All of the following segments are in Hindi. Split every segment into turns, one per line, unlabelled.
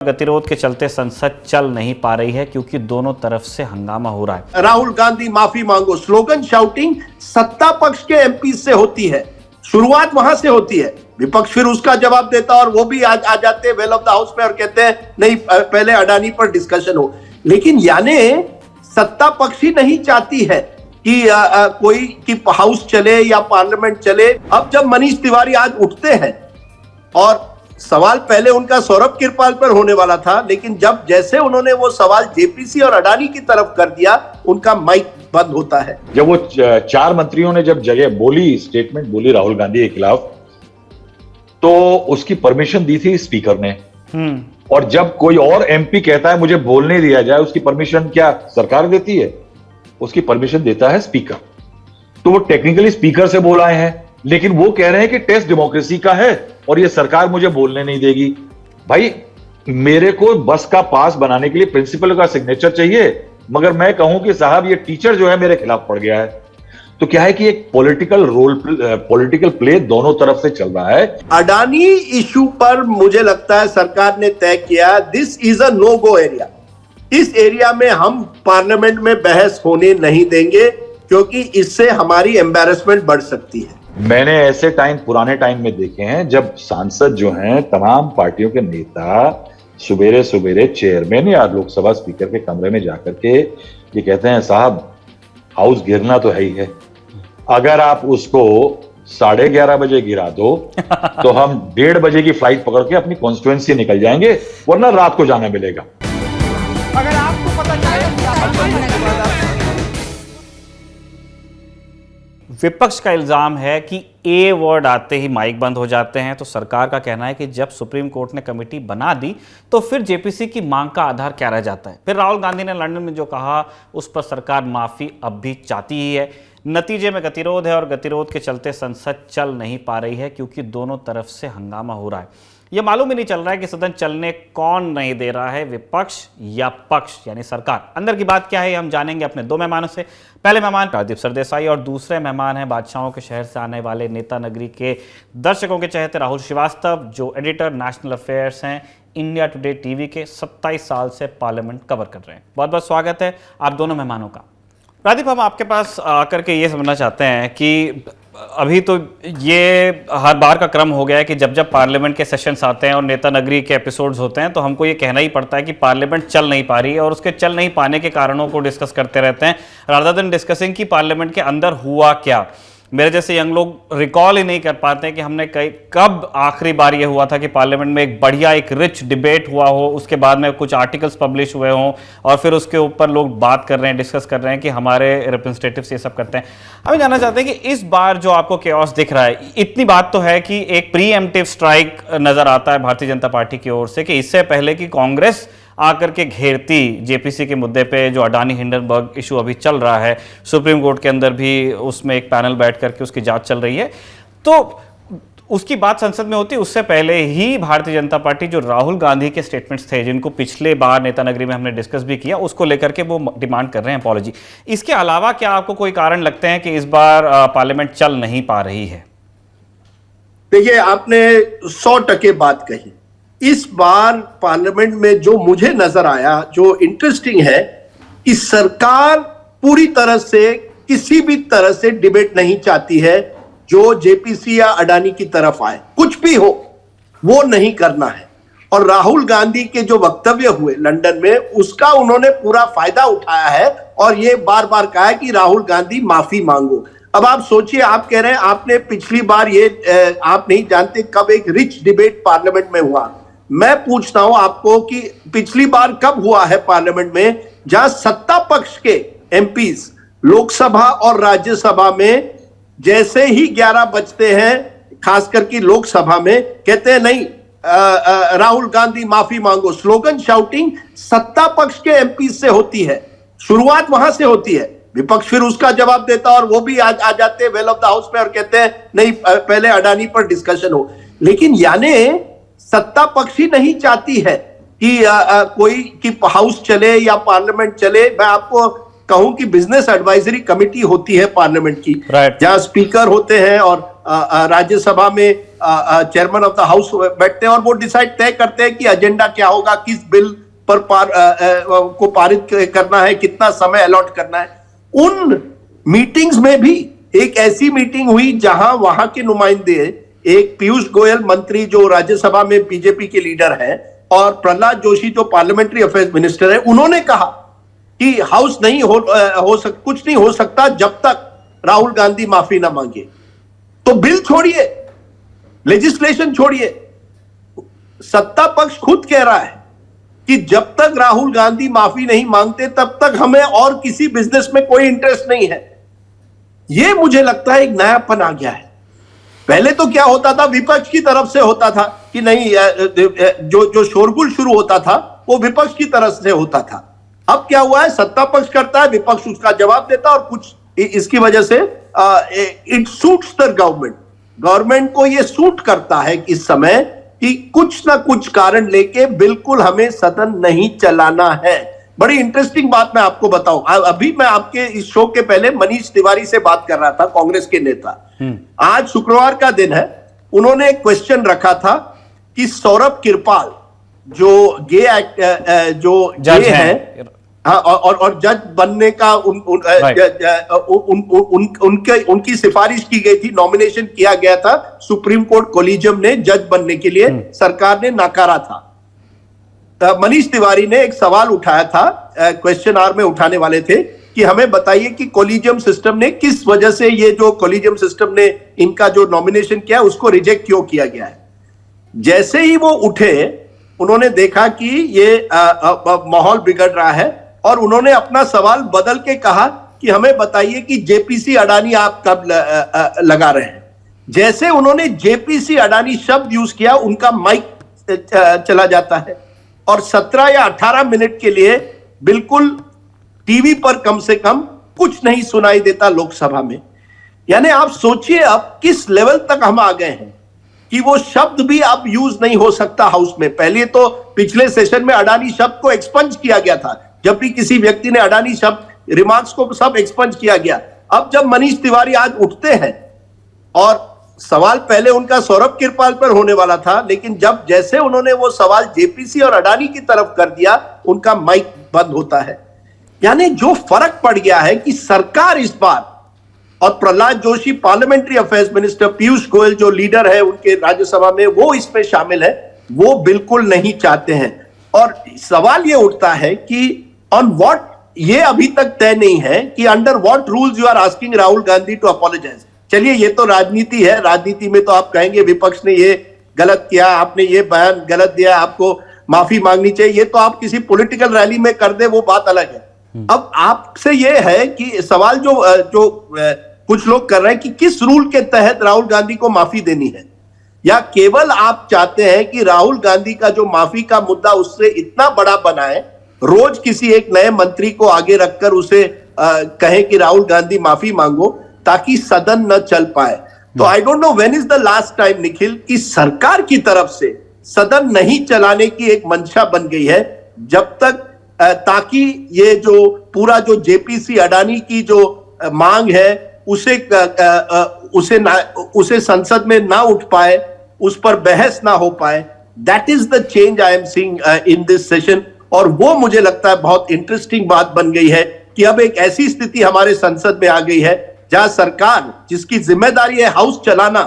गतिरोध के चलते संसद चल नहीं पा रही है क्योंकि दोनों तरफ से हंगामा हो रहा है।
राहुल गांधी माफी मांगो स्लोगन शाउटिंग सत्ता पक्ष के एमपी से होती है, शुरुआत वहां से होती है। विपक्ष फिर उसका जवाब देता और वो भी आ जाते वेल ऑफ द हाउस में और कहते हैं नहीं पहले अडानी पर डिस्कशन हो। लेकिन यानी सत्ता पक्ष ही नहीं चाहती है कि कोई की हाउस चले या पार्लियामेंट चले। अब जब मनीष तिवारी आज उठते हैं और सवाल पहले उनका सौरभ कृपाल पर होने वाला था, लेकिन जब जैसे उन्होंने वो सवाल जेपीसी और अडानी की तरफ कर दिया उनका माइक बंद होता है।
जब वो चार मंत्रियों ने जब जगह बोली, स्टेटमेंट बोली राहुल गांधी के खिलाफ, तो उसकी परमिशन दी थी स्पीकर ने। और जब कोई और एमपी कहता है मुझे बोलने दिया जाए, उसकी परमिशन क्या सरकार देती है? उसकी परमिशन देता है स्पीकर। तो वो टेक्निकली स्पीकर से बोल आए हैं, लेकिन वो कह रहे हैं कि टेस्ट डेमोक्रेसी का है और ये सरकार मुझे बोलने नहीं देगी। भाई मेरे को बस का पास बनाने के लिए प्रिंसिपल का सिग्नेचर चाहिए, मगर मैं कहूं कि साहब ये टीचर जो है मेरे खिलाफ पड़ गया है। तो क्या है कि एक पॉलिटिकल प्ले दोनों तरफ से चल रहा है।
अडानी इशू पर मुझे लगता है सरकार ने तय किया this is a no go area. इस एरिया में हम पार्लियामेंट में बहस होने नहीं देंगे क्योंकि इससे हमारी एम्बैरेसमेंट बढ़ सकती है।
मैंने ऐसे टाइम पुराने टाइम में देखे हैं जब सांसद जो हैं, तमाम पार्टियों के नेता सुबेरे सुबेरे चेयरमैन या लोकसभा स्पीकर के कमरे में जाकर के ये कहते हैं साहब हाउस गिरना तो है ही है, अगर आप उसको 11:30 बजे गिरा दो तो हम 1:30 बजे की फ्लाइट पकड़ के अपनी कॉन्स्टिट्यूएंसी निकल जाएंगे, वरना रात को जाना मिलेगा।
अगर आपको पता चले
विपक्ष का इल्जाम है कि ए वर्ड आते ही माइक बंद हो जाते हैं। तो सरकार का कहना है कि जब सुप्रीम कोर्ट ने कमेटी बना दी तो फिर जेपीसी की मांग का आधार क्या रह जाता है। फिर राहुल गांधी ने लंदन में जो कहा उस पर सरकार माफी अब भी चाहती ही है। नतीजे में गतिरोध है और गतिरोध के चलते संसद चल नहीं पा रही है क्योंकि दोनों तरफ से हंगामा हो रहा है। यह मालूम ही नहीं चल रहा है कि सदन चलने कौन नहीं दे रहा है, विपक्ष या पक्ष यानी सरकार। अंदर की बात क्या है हम जानेंगे अपने दो मेहमानों से। पहले मेहमान राजदीप सरदेसाई और दूसरे मेहमान हैं बादशाहों के शहर से आने वाले नेता नगरी के दर्शकों के चहेते राहुल श्रीवास्तव, जो एडिटर नेशनल अफेयर्स हैं इंडिया टुडे टीवी के, 27 साल से पार्लियामेंट कवर कर रहे हैं। बहुत बहुत स्वागत है आप दोनों मेहमानों का। राजदीप, हम आपके पास आकर के ये समझना चाहते हैं कि अभी तो ये हर बार का क्रम हो गया है कि जब जब पार्लियामेंट के सेशंस आते हैं और नेता नगरी के एपिसोड्स होते हैं तो हमको ये कहना ही पड़ता है कि पार्लियामेंट चल नहीं पा रही है और उसके चल नहीं पाने के कारणों को डिस्कस करते रहते हैं रादर देन डिस्कसिंग कि पार्लियामेंट के अंदर हुआ क्या। मेरे जैसे यंग लोग रिकॉल ही नहीं कर पाते हैं कि हमने कब आखिरी बार ये हुआ था कि पार्लियामेंट में एक बढ़िया एक रिच डिबेट हुआ हो, उसके बाद में कुछ आर्टिकल्स पब्लिश हुए हों और फिर उसके ऊपर लोग बात कर रहे हैं, डिस्कस कर रहे हैं कि हमारे रिप्रेजेंटेटिव्स ये सब करते हैं। हमें जानना चाहते हैं कि इस बार जो आपको केओस दिख रहा है, इतनी बात तो है कि एक प्रीएम्प्टिव स्ट्राइक नजर आता है भारतीय जनता पार्टी की ओर से कि इससे पहले कि कांग्रेस आकर के घेरती जेपीसी के मुद्दे पे जो अडानी हिंडनबर्ग इशू अभी चल रहा है, सुप्रीम कोर्ट के अंदर भी उसमें एक पैनल बैठ करके उसकी जांच चल रही है, तो उसकी बात संसद में होती। उससे पहले ही भारतीय जनता पार्टी जो राहुल गांधी के स्टेटमेंट्स थे जिनको पिछले बार नेता नगरी में हमने डिस्कस भी किया, उसको लेकर के वो डिमांड कर रहे हैं अपॉलॉजी। इसके अलावा क्या आपको कोई कारण लगते हैं कि इस बार पार्लियामेंट चल नहीं पा रही है?
देखिए, आपने 100% बात कही। इस बार पार्लियामेंट में जो मुझे नजर आया, जो इंटरेस्टिंग है कि सरकार पूरी तरह से किसी भी तरह से डिबेट नहीं चाहती है जो जेपीसी या अडानी की तरफ आए। कुछ भी हो वो नहीं करना है। और राहुल गांधी के जो वक्तव्य हुए लंदन में उसका उन्होंने पूरा फायदा उठाया है और ये बार बार कहा है कि राहुल गांधी माफी मांगो। अब आप सोचिए, आप कह रहे हैं आपने पिछली बार ये आप नहीं जानते कब एक रिच डिबेट पार्लियामेंट में हुआ। मैं पूछता हूं आपको कि पिछली बार कब हुआ है पार्लियामेंट में जहां सत्ता पक्ष के एमपीज लोकसभा और राज्यसभा में जैसे ही 11 बजते हैं, खासकर की लोकसभा में, कहते हैं नहीं राहुल गांधी माफी मांगो स्लोगन शाउटिंग सत्ता पक्ष के एमपीज से होती है, शुरुआत वहां से होती है। विपक्ष फिर उसका जवाब देता और वो भी आ जाते वेल ऑफ द हाउस में और कहते हैं नहीं पहले अडानी पर डिस्कशन हो। लेकिन यानी सत्ता पक्ष ही नहीं चाहती है कि कोई की हाउस चले या पार्लियामेंट चले। मैं आपको कहूं कि बिजनेस एडवाइजरी कमेटी होती है पार्लियामेंट की, जहां स्पीकर होते हैं और राज्यसभा में चेयरमैन ऑफ द हाउस बैठते हैं और वो डिसाइड तय करते हैं कि एजेंडा क्या होगा, किस बिल पर को पारित करना है, कितना समय अलॉट करना है। उन मीटिंग्स में भी एक ऐसी मीटिंग हुई जहां वहां के नुमाइंदे, एक पीयूष गोयल मंत्री जो राज्यसभा में बीजेपी के लीडर हैं और प्रहलाद जोशी जो पार्लियामेंट्री अफेयर्स मिनिस्टर है, उन्होंने कहा कि हाउस नहीं कुछ नहीं हो सकता जब तक राहुल गांधी माफी ना मांगे। तो बिल छोड़िए, लेजिस्लेशन छोड़िए, सत्ता पक्ष खुद कह रहा है कि जब तक राहुल गांधी माफी नहीं मांगते तब तक हमें और किसी बिजनेस में कोई इंटरेस्ट नहीं है। यह मुझे लगता है एक नयापन आ गया है। पहले तो क्या होता था, विपक्ष की तरफ से होता था कि नहीं, जो शोरगुल शुरू होता था वो विपक्ष की तरफ से होता था। अब क्या हुआ है, सत्ता पक्ष करता है, विपक्ष उसका जवाब देता है और कुछ इसकी वजह से इट सूट्स द गवर्नमेंट को ये सूट करता है इस समय कि कुछ ना कुछ कारण लेके बिल्कुल हमें सदन नहीं चलाना है। बड़ी इंटरेस्टिंग बात मैं आपको बताऊं, अभी मैं आपके इस शो के पहले मनीष तिवारी से बात कर रहा था, कांग्रेस के नेता। आज शुक्रवार का दिन है, उन्होंने एक क्वेश्चन रखा था कि सौरभ किरपाल जो गे एक्ट जो जज है, हाँ, और जज बनने का उनकी सिफारिश की गई थी, नॉमिनेशन किया गया था सुप्रीम कोर्ट कोलिजियम ने जज बनने के लिए, सरकार ने नकारा था। मनीष तिवारी ने एक सवाल उठाया था, क्वेश्चन आवर में उठाने वाले थे कि हमें बताइए कि कोलिजियम सिस्टम ने किस वजह से, ये जो कोलिजियम सिस्टम ने इनका जो नॉमिनेशन किया उसको रिजेक्ट क्यों किया गया है। जैसे ही वो उठे, उन्होंने देखा कि ये माहौल बिगड़ रहा है और उन्होंने अपना सवाल बदल के कहा कि हमें बताइए कि जेपीसी अडानी आप कब लगा रहे हैं। जैसे उन्होंने जेपीसी अडानी शब्द यूज किया, उनका माइक चला जाता है और 17 या 18 मिनट के लिए बिल्कुल टीवी पर कम से कम कुछ नहीं सुनाई देता लोकसभा में। यानी आप सोचिए अब किस लेवल तक हम आ गए हैं कि वो शब्द भी अब यूज नहीं हो सकता हाउस में। पहले तो पिछले सेशन में अडानी शब्द को एक्सपंज किया गया था, जब भी किसी व्यक्ति ने अडानी शब्द रिमार्क्स को सब एक्सपंज किया गया। अब जब मनीष तिवारी आज उठते हैं और सवाल पहले उनका सौरभ किरपाल पर होने वाला था, लेकिन जब जैसे उन्होंने वो सवाल जेपीसी और अडानी की तरफ कर दिया, उनका माइक बंद होता है। यानी जो फर्क पड़ गया है कि सरकार इस बार, और Prahlad Joshi parliamentary affairs minister, Piyush Goyal जो लीडर है उनके राज्यसभा में, वो इसमें शामिल है, वो बिल्कुल नहीं चाहते हैं। और सवाल ये उठता है कि ऑन व्हाट, ये अभी तक तय नहीं है कि under what rules you are asking Rahul Gandhi to apologise. चलिए, ये तो राजनीति है, राजनीति में तो आप कहेंगे विपक्ष ने ये गलत किया, आपने ये बयान गलत दिया, आपको माफी मांगनी चाहिए। ये तो आप किसी पॉलिटिकल रैली में कर दे, वो बात अलग है। अब आपसे ये है कि सवाल जो कुछ लोग कर रहे हैं कि किस रूल के तहत राहुल गांधी को माफी देनी है, या केवल आप चाहते हैं कि राहुल गांधी का जो माफी का मुद्दा उससे इतना बड़ा बनाए, रोज किसी एक नए मंत्री को आगे रखकर उसे कहें कि राहुल गांधी माफी मांगो ताकि सदन न चल पाए। तो I don't know when is the last time Nikhil कि सरकार की तरफ से सदन नहीं चलाने की एक मंशा बन गई है, जब तक ताकि ये जो पूरा जो जेपीसी अडानी की जो मांग है उसे संसद में ना उठ पाए, उस पर बहस ना हो पाए। That is the change I am seeing in this session. और वो मुझे लगता है बहुत इंटरेस्टिंग बात बन गई है कि अब एक ऐसी स्थिति हमारे संसद में आ गई है जहां सरकार, जिसकी जिम्मेदारी है हाउस चलाना,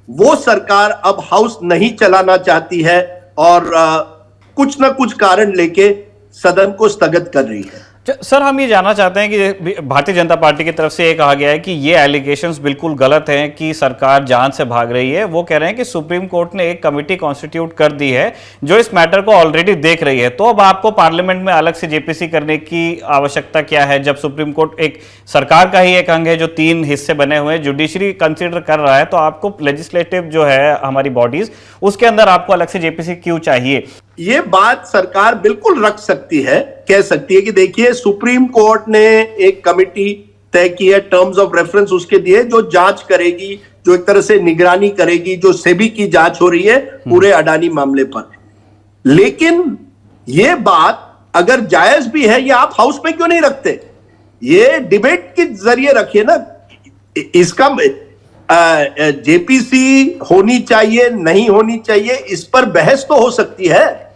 वो सरकार अब हाउस नहीं चलाना चाहती है और कुछ ना कुछ कारण लेके सदन को स्थगित कर रही है।
सर, हम ये जानना चाहते हैं कि भारतीय जनता पार्टी की तरफ से ये कहा गया है कि ये एलिगेशंस बिल्कुल गलत हैं कि सरकार जान से भाग रही है। वो कह रहे हैं कि सुप्रीम कोर्ट ने एक कमेटी कॉन्स्टिट्यूट कर दी है जो इस मैटर को ऑलरेडी देख रही है, तो अब आपको पार्लियामेंट में अलग से जेपीसी करने की आवश्यकता क्या है, जब सुप्रीम कोर्ट एक सरकार का ही एक अंग है जो 3 हिस्से बने हुए हैं, जुडिशरी कंसिडर कर रहा है, तो आपको लेजिस्लेटिव जो है हमारी बॉडीज, उसके अंदर आपको अलग से जेपीसी क्यों चाहिए?
ये बात सरकार बिल्कुल रख सकती है, कह सकती है कि देखिए सुप्रीम कोर्ट ने एक कमेटी तय की है, टर्म्स ऑफ रेफरेंस उसके दिए, जो जांच करेगी, जो एक तरह से निगरानी करेगी, जो सेबी की जांच हो रही है पूरे अडानी मामले पर। लेकिन ये बात अगर जायज भी है, ये आप हाउस में क्यों नहीं रखते? ये डिबेट के जरिए रखिए ना। इसका जेपीसी होनी चाहिए नहीं होनी चाहिए, इस पर बहस तो हो सकती है।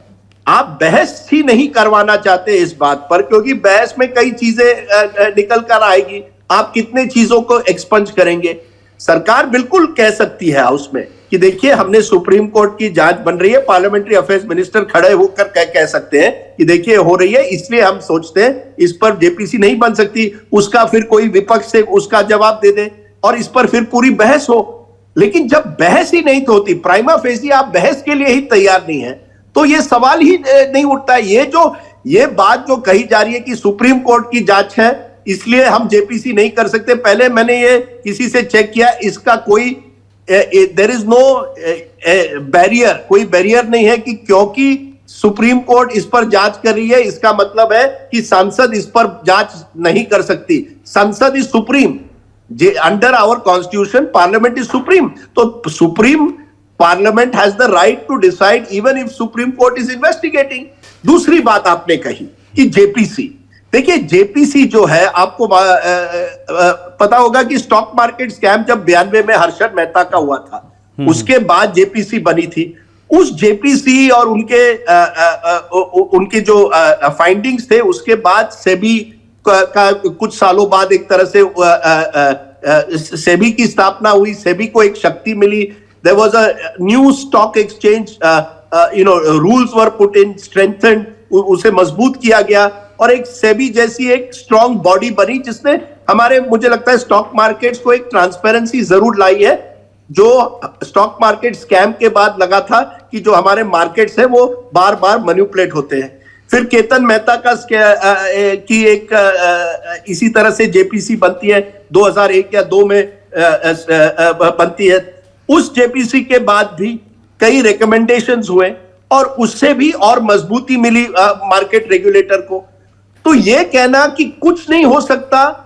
आप बहस ही नहीं करवाना चाहते इस बात पर, क्योंकि बहस में कई चीजें निकल कर आएगी। आप कितने चीजों को एक्सपंज करेंगे? सरकार बिल्कुल कह सकती है हाउस में कि देखिए हमने सुप्रीम कोर्ट की जांच बन रही है, पार्लियामेंट्री अफेयर्स मिनिस्टर खड़े होकर कह सकते हैं कि देखिए हो रही है, इसलिए हम सोचते हैं इस पर जेपीसी नहीं बन सकती। उसका फिर कोई विपक्ष से उसका जवाब दे दे और इस पर फिर पूरी बहस हो। लेकिन जब बहस ही नहीं तो होती, प्राइमा फेसी आप बहस के लिए ही तैयार नहीं है, तो ये सवाल ही नहीं उठता है। ये बात जो कही जा रही है कि सुप्रीम कोर्ट की जांच है इसलिए हम जेपीसी नहीं कर सकते, पहले मैंने ये किसी से चेक किया, इसका कोई देयर इज नो बैरियर, कोई बैरियर नहीं है कि क्योंकि सुप्रीम कोर्ट इस पर जांच कर रही है इसका मतलब है कि संसद इस पर जांच नहीं कर सकती। संसद is supreme, under our constitution parliament is supreme, तो supreme parliament has the right to decide even if supreme court is investigating. दूसरी बात आपने कही कि जेपीसी, देखिए जेपीसी जो है आपको पता होगा कि स्टॉक मार्केट स्कैम जब 92 में हर्षद मेहता का हुआ था, उसके बाद जेपीसी बनी थी। उस जेपीसी और उनके जो फाइंडिंग्स थे, उसके बाद सेबी का कुछ सालों बाद एक तरह से सेबी की स्थापना हुई, सेबी को एक शक्ति मिली। There was a new stock exchange, rules were put in, strengthened, उसे मजबूत किया गया और एक सेबी जैसी एक स्ट्रॉन्ग बॉडी बनी जिसने हमारे, मुझे लगता है स्टॉक मार्केट्स को एक ट्रांसपेरेंसी जरूर लाई है, जो स्टॉक मार्केट स्कैम के बाद लगा था कि जो हमारे मार्केट्स है वो बार बार मैनिपुलेट होते हैं। फिर केतन मेहता की एक इसी तरह से जेपीसी बनती है, 2001 या 2 में बनती है। उस जेपीसी के बाद भी कई रिकमेंडेशंस हुए और उससे भी और मजबूती मिली मार्केट रेगुलेटर को। तो यह कहना कि कुछ नहीं हो सकता,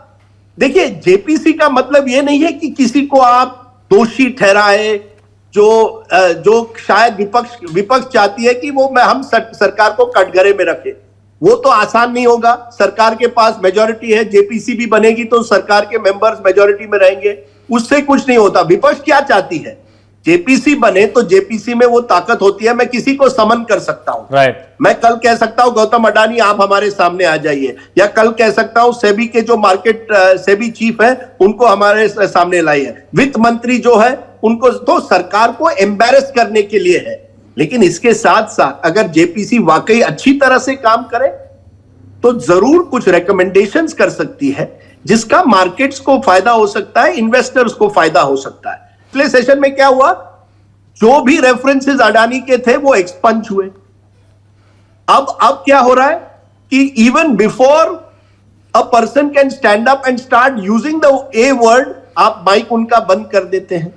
देखिए जेपीसी का मतलब यह नहीं है कि किसी को आप दोषी ठहराए, जो शायद विपक्ष चाहती है कि हम सरकार को कटघरे में रखें। वो तो आसान नहीं होगा, सरकार के पास मेजॉरिटी है, जेपीसी भी बनेगी तो सरकार के मेंबर्स मेजॉरिटी में रहेंगे, उससे कुछ नहीं होता। विपक्ष क्या चाहती है? जेपीसी बने तो जेपीसी में वो ताकत होती है, मैं किसी को समन कर सकता हूं,
राइट।
मैं कल कह सकता हूं गौतम अडानी आप हमारे सामने आ जाइए, या कल कह सकता हूं सेबी के जो मार्केट सेबी चीफ है उनको हमारे सामने लाइए। वित्त मंत्री जो है उनको, तो सरकार को एम्बैरेस करने के लिए है। लेकिन इसके साथ साथ अगर जेपीसी वाकई अच्छी तरह से काम करे तो जरूर कुछ रिकमेंडेशंस कर सकती है जिसका मार्केट्स को फायदा हो सकता है, इन्वेस्टर्स को फायदा हो सकता है। पिछले सेशन में क्या हुआ, जो भी रेफरेंसेस अडानी के थे वो एक्सपंज हुए। अब क्या हो रहा है कि even before a person can stand up and start using the a word, आप माइक उनका बंद कर देते हैं।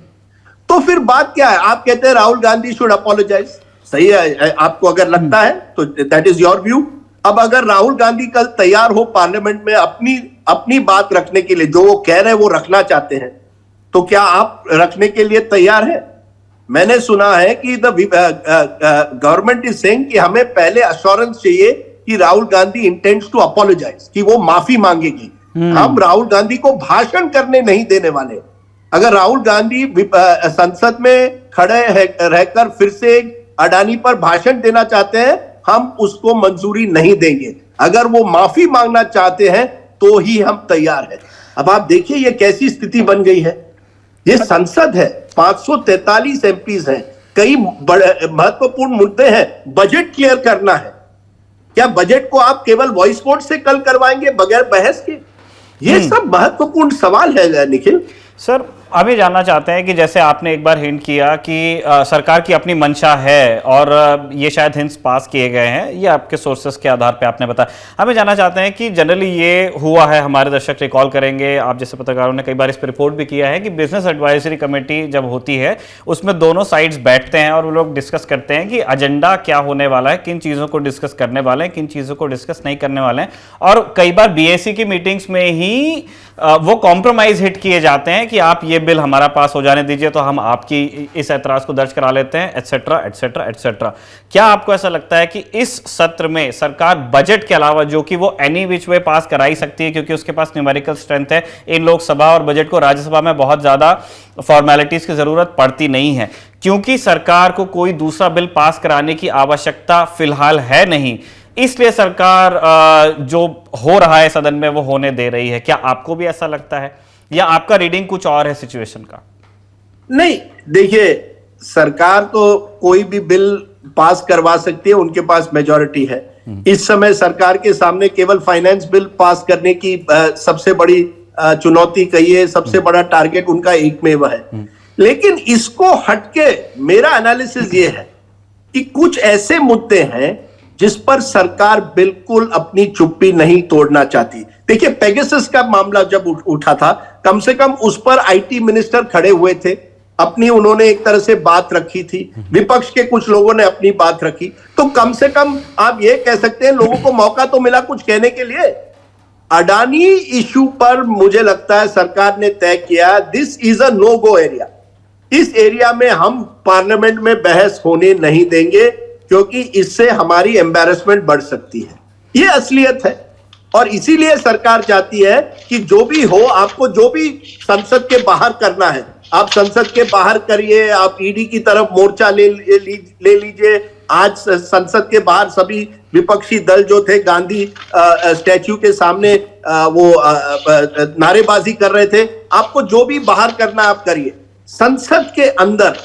तो फिर बात क्या है? आप कहते हैं राहुल गांधी शुड अपोलोजाइज, सही है, आपको अगर लगता है तो दैट इज योर व्यू। अब अगर राहुल गांधी कल तैयार हो पार्लियामेंट में अपनी बात रखने के लिए, जो वो कह रहे हैं वो रखना चाहते हैं, तो क्या आप रखने के लिए तैयार हैं? मैंने सुना है कि द गवर्नमेंट इज सेइंग कि हमें पहले अश्योरेंस चाहिए कि Rahul Gandhi intends to apologise, कि वो माफी मांगेगी। हम राहुल गांधी को भाषण करने नहीं देने वाले। अगर राहुल गांधी संसद में खड़े रहकर फिर से अडानी पर भाषण देना चाहते हैं, हम उसको मंजूरी नहीं देंगे। अगर वो माफी मांगना चाहते हैं तो ही हम तैयार हैं। अब आप देखिए ये कैसी स्थिति बन गई है। ये संसद है, 543 एमपीज हैं, कई बड़े महत्वपूर्ण मुद्दे हैं, बजट क्लियर करना है। क्या बजट को आप केवल वॉइस वोट से कल करवाएंगे बगैर बहस के? ये सब महत्वपूर्ण सवाल है निखिल।
सर, हम ये जानना चाहते हैं कि जैसे आपने एक बार हिंट किया कि सरकार की अपनी मंशा है और ये शायद हिंट्स पास किए गए हैं, ये आपके सोर्सेस के आधार पे आपने बताया। हमें जानना चाहते हैं कि जनरली ये हुआ है, हमारे दर्शक रिकॉल करेंगे, आप जैसे पत्रकारों ने कई बार इस पर रिपोर्ट भी किया है कि बिजनेस एडवाइजरी कमेटी जब होती है उसमें दोनों साइड्स बैठते हैं और वो लोग डिस्कस करते हैं कि एजेंडा क्या होने वाला है, किन चीज़ों को डिस्कस करने वाले हैं, किन चीज़ों को डिस्कस नहीं करने वाले हैं। और कई बार बीएससी की मीटिंग्स में ही वो कॉम्प्रोमाइज हिट किए जाते हैं कि आप ये बिल हमारा पास हो जाने दीजिए तो हम आपकी इस ऐतराज को दर्ज करा लेते हैं, एटसेट्रा एटसेट्रा एटसेट्रा। क्या आपको ऐसा लगता है कि इस सत्र में सरकार बजट के अलावा, जो कि वो एनी विच वे पास करा ही सकती है क्योंकि उसके पास न्यूमेरिकल स्ट्रेंथ है, इन लोकसभा और बजट को राज्यसभा में बहुत ज्यादा फॉर्मेलिटीज की जरूरत पड़ती नहीं है, क्योंकि सरकार को कोई दूसरा बिल पास कराने की आवश्यकता फिलहाल है नहीं, इसलिए सरकार जो हो रहा है सदन में वो होने दे रही है? क्या आपको भी ऐसा लगता है या आपका रीडिंग कुछ और है सिचुएशन का?
नहीं, देखिए, सरकार तो कोई भी बिल पास करवा सकती है, उनके पास मेजॉरिटी है। इस समय सरकार के सामने केवल फाइनेंस बिल पास करने की सबसे बड़ी चुनौती कहिए, सबसे बड़ा टारगेट उनका एकमेव है। लेकिन इसको हटके मेरा एनालिसिस ये है कि कुछ ऐसे मुद्दे हैं जिस पर सरकार बिल्कुल अपनी चुप्पी नहीं तोड़ना चाहती। देखिए, पेगासस का मामला जब उठा था, कम से कम उस पर आईटी मिनिस्टर खड़े हुए थे, अपनी उन्होंने एक तरह से बात रखी थी, विपक्ष के कुछ लोगों ने अपनी बात रखी, तो कम से कम आप ये कह सकते हैं लोगों को मौका तो मिला कुछ कहने के लिए। अडानी इशू पर मुझे लगता है सरकार ने तय किया this is a no go area. इस एरिया में हम पार्लियामेंट में बहस होने नहीं देंगे क्योंकि इससे हमारी एम्बैरेसमेंट बढ़ सकती है। यह असलियत है और इसीलिए सरकार चाहती है कि जो भी हो, आपको जो भी संसद के बाहर करना है आप संसद के बाहर करिए, आप ईडी की तरफ मोर्चा ले लीजिए। आज संसद के बाहर सभी विपक्षी दल जो थे गांधी स्टैच्यू के सामने वो नारेबाजी कर रहे थे। आपको जो भी बाहर करना आप करिए, संसद के अंदर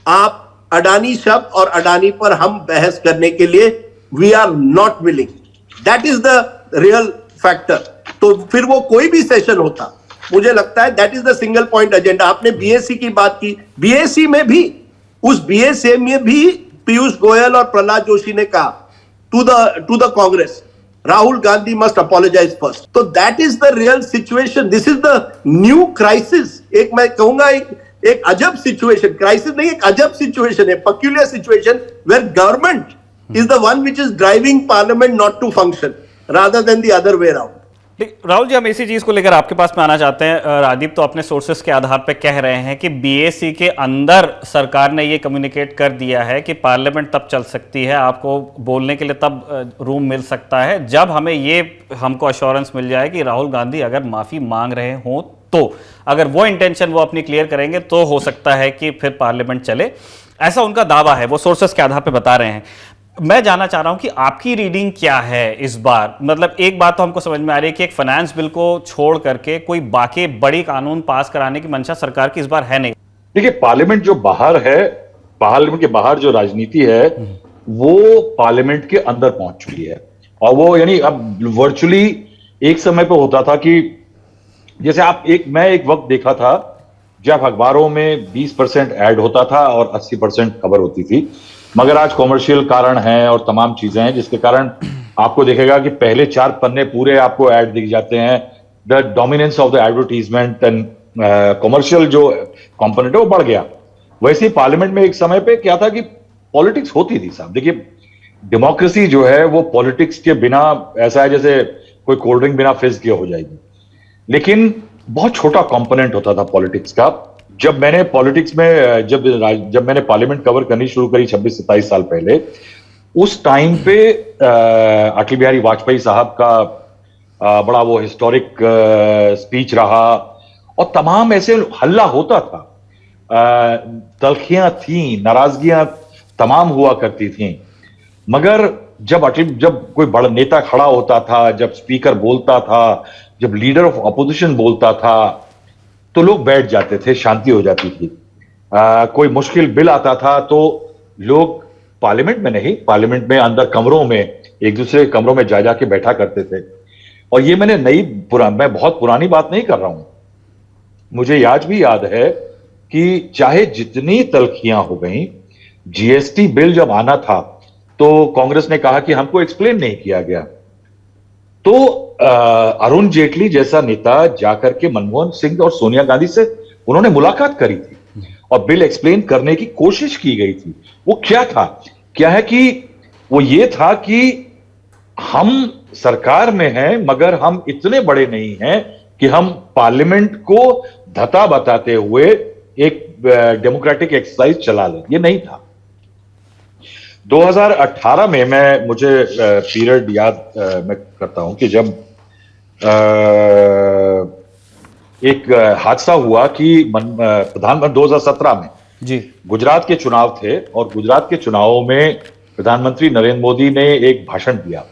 आप अडानी शब्द और अडानी पर हम बहस करने के लिए we are not willing, that is the real factor. तो फिर वो कोई भी सेशन होता, मुझे लगता है that is the single point agenda. आपने बीएससी की बात की, बीएससी में भी, उस बीएससी में भी पीयूष गोयल और प्रहलाद जोशी ने कहा to the Congress, Rahul Gandhi must apologise first. तो that is the real situation, this is the new crisis. एक मैं कहूंगा एक अजब सिचुएशन, क्राइसिस नहीं, एक अजब सिचुएशन है, peculiar situation where government is the one which is driving parliament not to function rather than the other way around.
Rahul ji, हम इसी चीज को लेकर आपके पास में आना चाहते हैं। रादीप तो अपने सोर्सेस के आधार पर कह रहे हैं कि बीएससी के अंदर सरकार ने ये कम्युनिकेट कर दिया है कि पार्लियामेंट तब चल सकती है, आपको बोलने के लिए तब रूम मिल सकता है जब हमें ये हमको अश्योरेंस मिल जाए कि राहुल गांधी अगर माफी मांग रहे हों, तो अगर वो इंटेंशन वो अपनी क्लियर करेंगे तो हो सकता है कि फिर पार्लियामेंट चले, ऐसा उनका दावा है, वो सोर्सेस के आधार पे बता रहे हैं। मैं जानना चाह रहा हूं कि आपकी रीडिंग क्या है इस बार। मतलब एक बात तो हमको समझ में आ रही है कि एक फाइनेंस बिल को छोड़ करके कोई बाकी बड़ी कानून पास कराने की मंशा सरकार की इस बार है नहीं।
देखिए, पार्लियामेंट जो बाहर है, पार्लियामेंट के बाहर जो राजनीति है वो पार्लियामेंट के अंदर पहुंच चुकी है। और वो यानी अब वर्चुअली एक समय पे होता था कि जैसे मैं एक वक्त देखा था जब अखबारों में 20% ऐड होता था और 80% खबर होती थी, मगर आज कॉमर्शियल कारण हैं और तमाम चीजें हैं जिसके कारण आपको देखेगा कि पहले 4 पन्ने पूरे आपको ऐड दिख जाते हैं। The dominance of the advertisement and commercial जो कंपोनेंट है वो बढ़ गया। वैसे ही पार्लियामेंट में एक समय पे क्या था कि पॉलिटिक्स होती थी साहब। देखिए, डेमोक्रेसी जो है वो पॉलिटिक्स के बिना ऐसा है जैसे कोई कोल्ड ड्रिंक बिना फिज किए हो जाएगी, लेकिन बहुत छोटा कंपोनेंट होता था पॉलिटिक्स का। जब मैंने पॉलिटिक्स में जब मैंने पार्लियामेंट कवर करनी शुरू करी 26-27 साल पहले, उस टाइम पे अटल बिहारी वाजपेयी साहब का बड़ा वो हिस्टोरिक स्पीच रहा और तमाम ऐसे हल्ला होता था, तलखियां थी, नाराजगियां तमाम हुआ करती थी। मगर जब कोई बड़ा नेता खड़ा होता था, जब स्पीकर बोलता था, जब लीडर ऑफ अपोजिशन बोलता था, तो लोग बैठ जाते थे, शांति हो जाती थी। कोई मुश्किल बिल आता था तो लोग पार्लियामेंट में नहीं, पार्लियामेंट में अंदर कमरों में एक दूसरे कमरों में जा जाके बैठा करते थे। और ये मैं बहुत पुरानी बात नहीं कर रहा हूं, मुझे आज भी याद है कि चाहे जितनी तलखियां हो गई, जीएसटी बिल जब आना था तो कांग्रेस ने कहा कि हमको एक्सप्लेन नहीं किया गया। तो अरुण जेटली जैसा नेता जाकर के मनमोहन सिंह और सोनिया गांधी से उन्होंने मुलाकात करी थी और बिल एक्सप्लेन करने की कोशिश की गई थी। वो क्या है कि वो ये था कि हम सरकार में हैं मगर हम इतने बड़े नहीं हैं कि हम पार्लियामेंट को धता बताते हुए एक डेमोक्रेटिक एक्सरसाइज चला ले, ये नहीं था। 2018 में मुझे पीरियड याद मैं करता हूं कि जब एक हादसा हुआ कि प्रधानमंत्री 2017 में
जी
गुजरात के चुनाव थे और गुजरात के चुनावों में प्रधानमंत्री नरेंद्र मोदी ने एक भाषण दिया,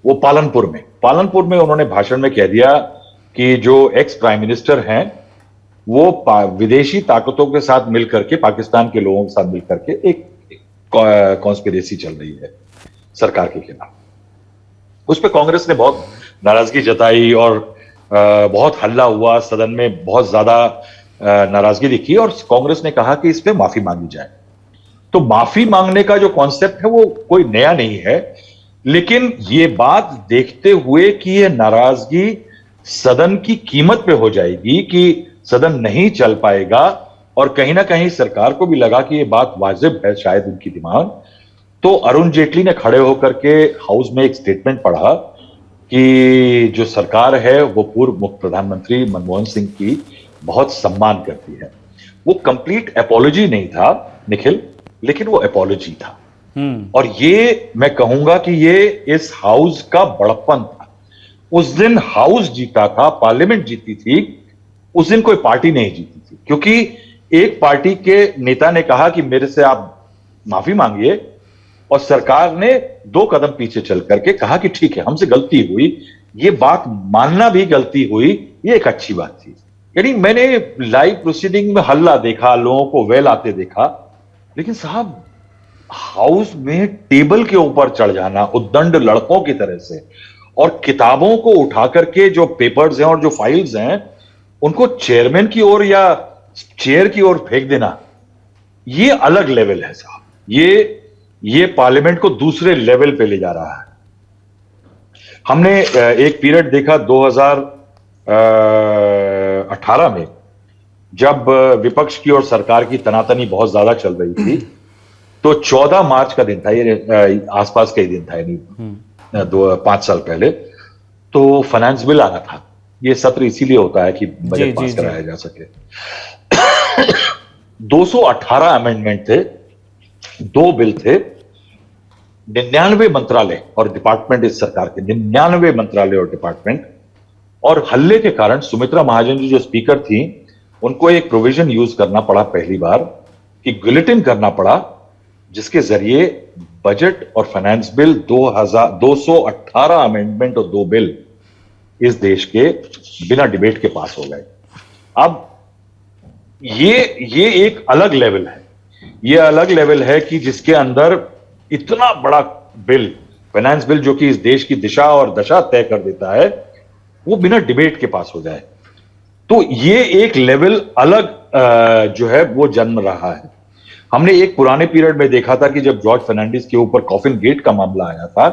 वो पालनपुर में उन्होंने भाषण में कह दिया कि जो एक्स प्राइम मिनिस्टर हैं वो विदेशी ताकतों के साथ मिलकर के, पाकिस्तान के लोगों के साथ मिलकर के एक कॉन्स्पिरेसी चल रही है सरकार के खिलाफ। उस पर कांग्रेस ने बहुत नाराजगी जताई और बहुत हल्ला हुआ, सदन में बहुत ज्यादा नाराजगी दिखी और कांग्रेस ने कहा कि इस पे माफी मांगी जाए। तो माफी मांगने का जो कॉन्सेप्ट है वो कोई नया नहीं है, लेकिन ये बात देखते हुए कि ये नाराजगी सदन की कीमत पे हो जाएगी, कि सदन नहीं चल पाएगा, और कहीं ना कहीं सरकार को भी लगा कि ये बात वाजिब है शायद उनकी डिमांड, तो अरुण जेटली ने खड़े होकर के हाउस में एक स्टेटमेंट पढ़ा कि जो सरकार है वो पूर्व मुख्य प्रधानमंत्री मनमोहन सिंह की बहुत सम्मान करती है। वो कंप्लीट एपोलॉजी नहीं था निखिल, लेकिन वो एपोलॉजी था। और ये मैं कहूंगा कि ये इस हाउस का बड़प्पन था। उस दिन हाउस जीता था, पार्लियामेंट जीती थी, उस दिन कोई पार्टी नहीं जीती थी, क्योंकि एक पार्टी के नेता ने कहा कि मेरे से आप माफी मांगिए, और सरकार ने 2 कदम पीछे चल करके कहा कि ठीक है हमसे गलती हुई, ये बात मानना भी गलती हुई, ये एक अच्छी बात थी। यानी मैंने लाइव प्रोसीडिंग में हल्ला देखा, लोगों को वेल आते देखा, लेकिन साहब हाउस में टेबल के ऊपर चढ़ जाना उद्दंड लड़कों की तरह से, और किताबों को उठा करके जो पेपर्स हैं और जो फाइल्स हैं उनको चेयरमैन की ओर या चेयर की ओर फेंक देना, ये अलग लेवल है साहब। ये पार्लियामेंट को दूसरे लेवल पे ले जा रहा है। हमने एक पीरियड देखा 2018 में, जब विपक्ष की और सरकार की तनातनी बहुत ज्यादा चल रही थी, तो 14 मार्च का दिन था, ये आसपास का ही दिन था, यानी 5 साल पहले, तो फाइनेंस बिल आना था। ये सत्र इसीलिए होता है कि बजट पास कराया जा सके। 218 अमेंडमेंट थे, 2 बिल थे, 99 मंत्रालय और डिपार्टमेंट इस सरकार के, 99 मंत्रालय और डिपार्टमेंट, और हल्ले के कारण सुमित्रा महाजन जी जो स्पीकर थी, उनको एक प्रोविजन यूज करना पड़ा पहली बार, कि गिलेटिन करना पड़ा, जिसके जरिए बजट और फाइनेंस बिल 218 अमेंडमेंट और 2 बिल इस देश के बिना डिबेट के पास हो गए। अब ये एक अलग लेवल है, ये अलग लेवल है कि जिसके अंदर इतना बड़ा बिल, फाइनेंस बिल, जो कि इस देश की दिशा और दशा तय कर देता है, वो बिना डिबेट के पास हो जाए। तो ये एक लेवल अलग जो है वो जन्म रहा है। हमने एक पुराने पीरियड में देखा था कि जब जॉर्ज फर्नांडिस के ऊपर कॉफिन गेट का मामला आया था,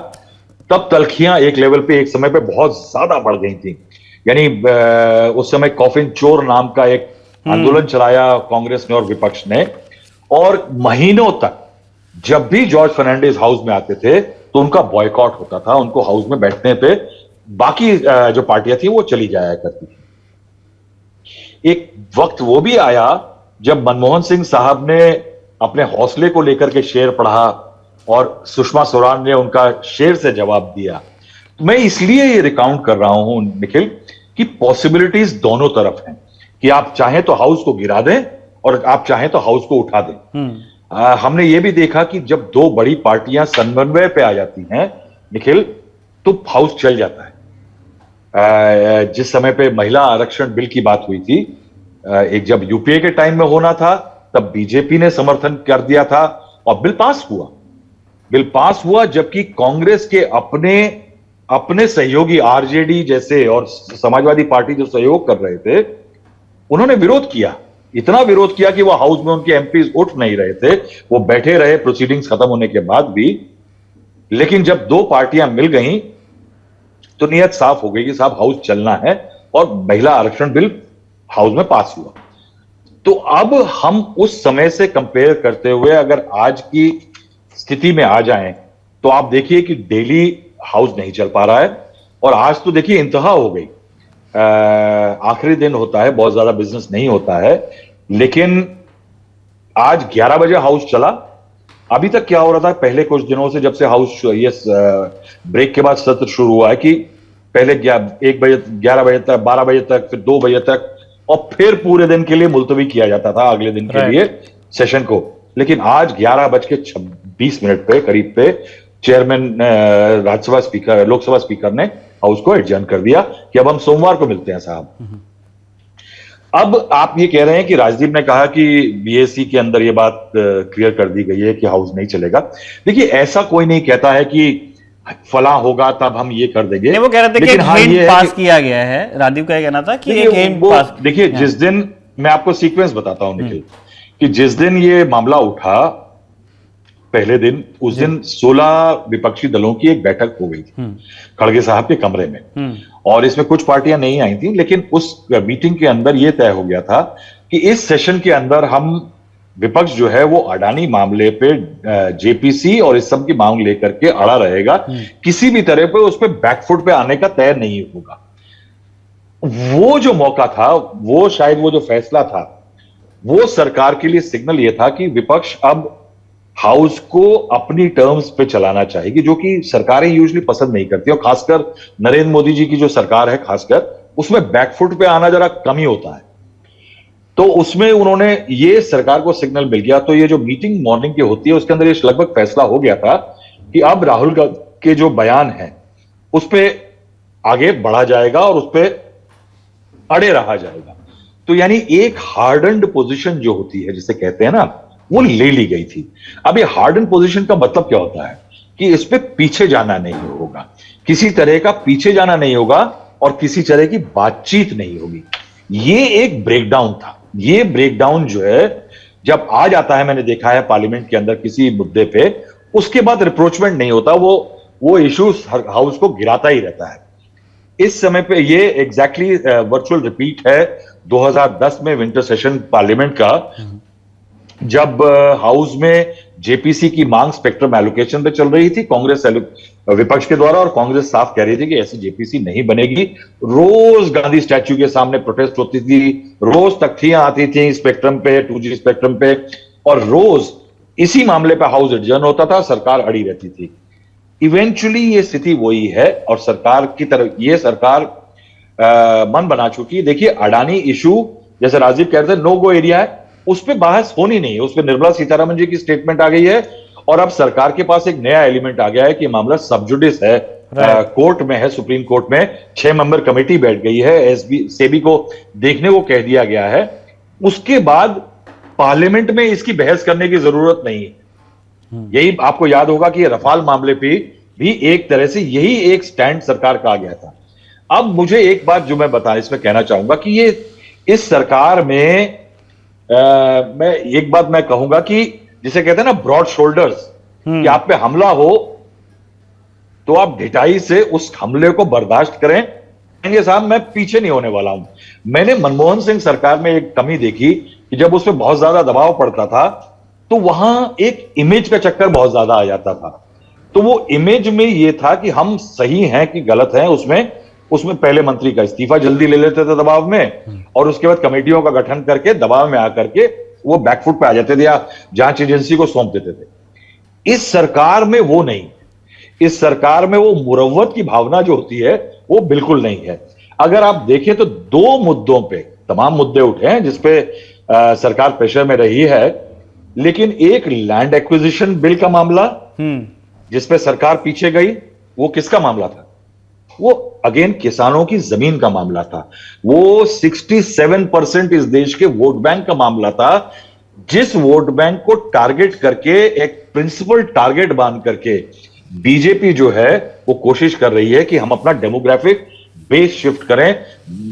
तब तलखियां एक लेवल पे एक समय पे बहुत ज्यादा बढ़ गई थी। यानी उस समय कॉफिन चोर नाम का एक आंदोलन चलाया कांग्रेस ने और विपक्ष ने, और महीनों तक जब भी जॉर्ज फर्नांडिस हाउस में आते थे तो उनका बॉयकॉट होता था, उनको हाउस में बैठने पे बाकी जो पार्टियां थी वो चली जाया करती थी। एक वक्त वो भी आया जब मनमोहन सिंह साहब ने अपने हौसले को लेकर के शेर पढ़ा और सुषमा स्वराज ने उनका शेर से जवाब दिया। तो मैं इसलिए ये रिकाउंट कर रहा हूं निखिल कि पॉसिबिलिटीज दोनों तरफ हैं, कि आप चाहें तो हाउस को गिरा दें और आप चाहें तो हाउस को उठा दें। हमने ये भी देखा कि जब 2 बड़ी पार्टियां समन्वय पे आ जाती हैं निखिल, तो हाउस चल जाता है। जिस समय पे महिला आरक्षण बिल की बात हुई थी, एक जब यूपीए के टाइम में होना था, तब बीजेपी ने समर्थन कर दिया था और बिल पास हुआ, जबकि कांग्रेस के अपने सहयोगी आरजेडी जैसे और समाजवादी पार्टी जो सहयोग कर रहे थे, उन्होंने विरोध किया, इतना विरोध किया कि वो हाउस में उनके एमपीज उठ नहीं रहे थे, वो बैठे रहे प्रोसीडिंग्स खत्म होने के बाद भी। लेकिन जब 2 पार्टियां मिल गई तो नियत साफ हो गई कि साहब हाउस चलना है, और महिला आरक्षण बिल हाउस में पास हुआ। तो अब हम उस समय से कंपेयर करते हुए अगर आज की स्थिति में आ जाएं, तो आप देखिए कि डेली हाउस नहीं चल पा रहा है, और आज तो देखिए इंतहा हो गई आखिरी दिन होता है, बहुत ज्यादा बिजनेस नहीं होता है, लेकिन आज 11 बजे हाउस चला। अभी तक क्या हो रहा था पहले कुछ दिनों से, जब से हाउस ये ब्रेक के बाद सत्र शुरू हुआ है, कि पहले 1 बजे 11 बजे तक, 12 बजे तक, फिर 2 बजे तक, और फिर पूरे दिन के लिए मुलतवी किया जाता था अगले दिन के लिए सेशन को। लेकिन आज 11:26 पे करीब पे chairman Rajya Sabha speaker, Lok Sabha speaker ने हाउस को एडजर्न कर दिया कि अब हम सोमवार को मिलते हैं साहब। अब आप ये कह रहे हैं कि राजदीप ने कहा कि बीएससी के अंदर ये बात क्लियर कर दी गई है कि हाउस नहीं चलेगा। देखिए, ऐसा कोई नहीं कहता है कि फला होगा तब हम ये कर देंगे।
नहीं, वो कह रहे थे कि
लेकिन
एक
हाँ,
हिंट
ये है
पास
कि-
किया गया है। राजदीप का ये कहना था कि एक हिंट पास।
देखिए, जिस दिन, मैं आपको सीक्वेंस बताता हूं निखिल, कि जिस दिन ये मामला उठा पहले दिन, उस दिन 16 विपक्षी दलों की एक बैठक हो गई थी खड़गे साहब के कमरे में, और इसमें कुछ पार्टियां नहीं आई थी। लेकिन उस मीटिंग के अंदर यह तय हो गया था कि इस सेशन के अंदर हम विपक्ष जो है वो अडानी मामले पे जेपीसी और इस सब की मांग लेकर के अड़ा रहेगा, किसी भी तरह पे उस पे बैकफुट पे आने का तय नहीं होगा। वो जो मौका था, वो शायद वो जो फैसला था, वो सरकार के लिए सिग्नल ये था कि विपक्ष अब हाउस को अपनी टर्म्स पे चलाना चाहेगी, जो कि सरकारें यूजुअली पसंद नहीं करती, और खासकर नरेंद्र मोदी जी की जो सरकार है खासकर, उसमें बैकफुट पे आना जरा कम ही होता है। तो उसमें उन्होंने, ये सरकार को सिग्नल मिल गया। तो ये जो मीटिंग मॉर्निंग की होती है उसके अंदर ये लगभग फैसला हो गया था कि अब राहुल के जो बयान है उस पर आगे बढ़ा जाएगा और उस पर अड़े रहा जाएगा। तो यानी एक हार्डन्ड पोजीशन जो होती है, जिसे कहते हैं ना, वो ले ली गई थी। अब ये हार्डन पोजीशन का मतलब क्या होता है कि इस पे पीछे जाना नहीं होगा, किसी तरह का पीछे जाना नहीं होगा, और किसी तरह की बातचीत नहीं होगी। ये एक ब्रेकडाउन था। ये ब्रेकडाउन जो है जब आ जाता है, मैंने देखा है पार्लियामेंट के अंदर किसी मुद्दे पे, उसके बाद रिप्रोचमेंट नहीं होता, वो इश्यूज हाउस को गिराता ही रहता है। इस समय पे ये एग्जैक्टली वर्चुअल रिपीट है 2010 में विंटर सेशन पार्लियामेंट का, जब हाउस में जेपीसी की मांग स्पेक्ट्रम एलोकेशन पे चल रही थी कांग्रेस विपक्ष के द्वारा, और कांग्रेस साफ कह रही थी कि ऐसी जेपीसी नहीं बनेगी। रोज गांधी स्टैच्यू के सामने प्रोटेस्ट होती थी, रोज तख्तियां आती थी स्पेक्ट्रम पे, 2G स्पेक्ट्रम पे, और रोज इसी मामले पे हाउस एडजर्न होता था, सरकार अड़ी रहती थी। इवेंचुअली ये स्थिति वही है, और सरकार की तरफ ये सरकार मन बना चुकी है। देखिए, अडानी इशू, जैसे राजीव कह रहे थे, नो गो एरिया है, उस पर बहस होनी नहीं है। उस पर निर्मला सीतारमण जी की स्टेटमेंट आ गई है, और अब सरकार के पास एक नया एलिमेंट आ गया है कि मामला सब जुडिस है, कोर्ट में है, सुप्रीम कोर्ट में 6 मेंबर कमेटी बैठ गई है, सेबी को देखने को कह दिया गया है। उसके बाद पार्लियामेंट में इसकी बहस करने की जरूरत नहीं है। यही आपको याद होगा कि रफाल मामले पे भी एक तरह से यही एक स्टैंड सरकार का आ गया था। अब मुझे एक बात जो मैं इसमें कहना चाहूंगा कि ये इस सरकार में मैं एक बात मैं कहूंगा कि जिसे कहते हैं ना ब्रॉड शोल्डर्स, कि आप पे हमला हो तो आप ढिठाई से उस हमले को बर्दाश्त करें। कहेंगे साहब मैं पीछे नहीं होने वाला हूं। मैंने मनमोहन सिंह सरकार में एक कमी देखी कि जब उस पर बहुत ज्यादा दबाव पड़ता था तो वहां एक इमेज का चक्कर बहुत ज्यादा आ जाता था। तो वो इमेज में ये था कि हम सही हैं कि गलत हैं, उसमें पहले मंत्री का इस्तीफा जल्दी ले लेते थे दबाव में, और उसके बाद कमेटियों का गठन करके दबाव में आकर के वो बैकफुट पे आ जाते थे या जांच एजेंसी को सौंप देते थे। इस सरकार में वो नहीं। इस सरकार में वो मुरव्वत की भावना जो होती है वो बिल्कुल नहीं है। अगर आप देखें तो 2 मुद्दों पे तमाम मुद्दे उठे हैं जिसपे सरकार प्रेशर में रही है, लेकिन एक लैंड एक्विजिशन बिल का मामला जिसपे सरकार पीछे गई, वो किसका मामला था? वो अगेन किसानों की जमीन का मामला था। वो 67% इस देश के वोट बैंक का मामला था, जिस वोट बैंक को टारगेट करके, एक प्रिंसिपल टारगेट बांध करके बीजेपी जो है वो कोशिश कर रही है कि हम अपना डेमोग्राफिक बेस शिफ्ट करें।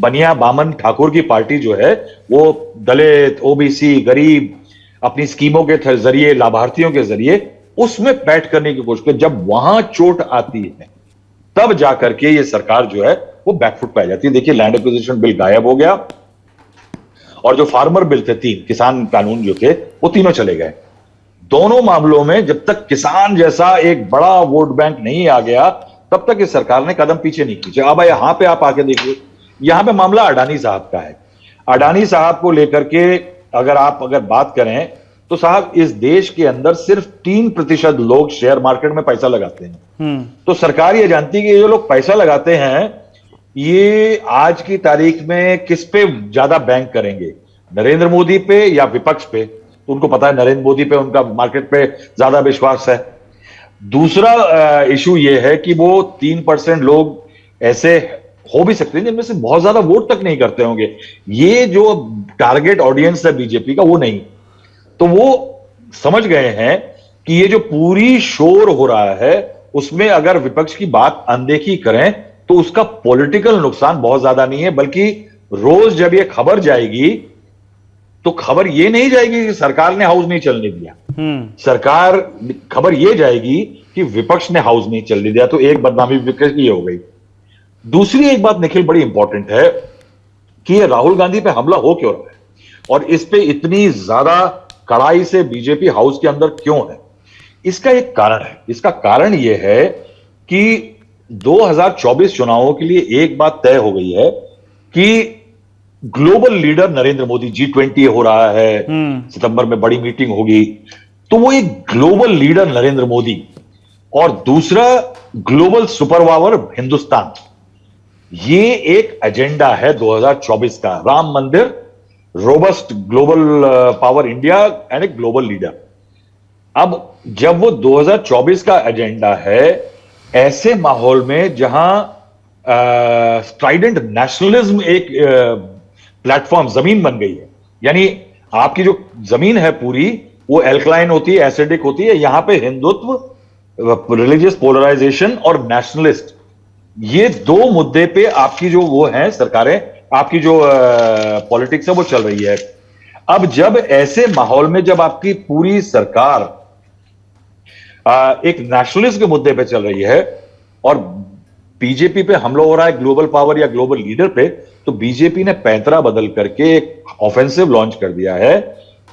बनिया बामन ठाकुर की पार्टी जो है वो दलित, ओबीसी, गरीब, अपनी स्कीमों के जरिए, लाभार्थियों के जरिए उसमें पैठ करने की कोशिश कर, जब वहां चोट आती है तब जाकर के ये सरकार जो है वो बैकफुट पे आ जाती है। देखिए, लैंड एक्विजिशन बिल गायब हो गया, और जो फार्मर बिल थे 3 किसान कानून जो थे वो तीनों चले गए। दोनों मामलों में जब तक किसान जैसा एक बड़ा वोट बैंक नहीं आ गया तब तक इस सरकार ने कदम पीछे नहीं खींचे। अब यहां पे आप आके देखिए, यहां पे मामला अडानी साहब का है। अडानी साहब को लेकर के अगर बात करें तो साहब इस देश के अंदर सिर्फ 3% लोग शेयर मार्केट में पैसा लगाते हैं। तो सरकार ये जानती है कि ये जो लोग पैसा लगाते हैं ये आज की तारीख में किस पे ज्यादा बैंक करेंगे, नरेंद्र मोदी पे या विपक्ष पे। तो उनको पता है नरेंद्र मोदी पे उनका मार्केट पे ज्यादा विश्वास है। दूसरा इशू ये है कि वो 3% लोग ऐसे हो भी सकते हैं जिनमें से बहुत ज्यादा वोट तक नहीं करते होंगे। ये जो टारगेट ऑडियंस है बीजेपी का वो नहीं, तो वो समझ गए हैं कि ये जो पूरी शोर हो रहा है उसमें अगर विपक्ष की बात अनदेखी करें तो उसका पॉलिटिकल नुकसान बहुत ज्यादा नहीं है, बल्कि रोज जब ये खबर जाएगी तो खबर ये नहीं जाएगी कि सरकार ने हाउस नहीं चलने दिया, खबर ये जाएगी कि विपक्ष ने हाउस नहीं चलने दिया। तो एक बदनामी विपक्ष की हो गई। दूसरी एक बात निखिल बड़ी इंपॉर्टेंट है कि ये राहुल गांधी पे हमला हो क्यों रहा है और इस पे इतनी ज्यादा कड़ाई से बीजेपी हाउस के अंदर क्यों है। इसका एक कारण है। इसका कारण यह है कि 2024 चुनावों के लिए एक बात तय हो गई है कि global leader Narendra Modi, G20 हो रहा है, सितंबर में बड़ी मीटिंग होगी, तो वो एक ग्लोबल लीडर नरेंद्र मोदी और दूसरा ग्लोबल सुपर पावर हिंदुस्तान, ये एक एजेंडा है 2024 का। राम मंदिर, robust global power India and a global leader. अब जब वो 2024 का एजेंडा है, ऐसे माहौल में जहां स्ट्राइडेंट नेशनलिज्म एक प्लेटफॉर्म जमीन बन गई है, यानी आपकी जो जमीन है पूरी वो एल्कलाइन होती है, एसिडिक होती है, यहां पे हिंदुत्व, रिलीजियस पोलराइजेशन और नेशनलिस्ट, ये दो मुद्दे पे आपकी जो वो है सरकारें, आपकी जो पॉलिटिक्स है वो चल रही है। अब जब ऐसे माहौल में जब आपकी पूरी सरकार एक नेशनलिस्ट के मुद्दे पे चल रही है और बीजेपी पे हमला हो रहा है ग्लोबल पावर या ग्लोबल लीडर पे, तो बीजेपी ने पैंतरा बदल करके एक ऑफेंसिव लॉन्च कर दिया है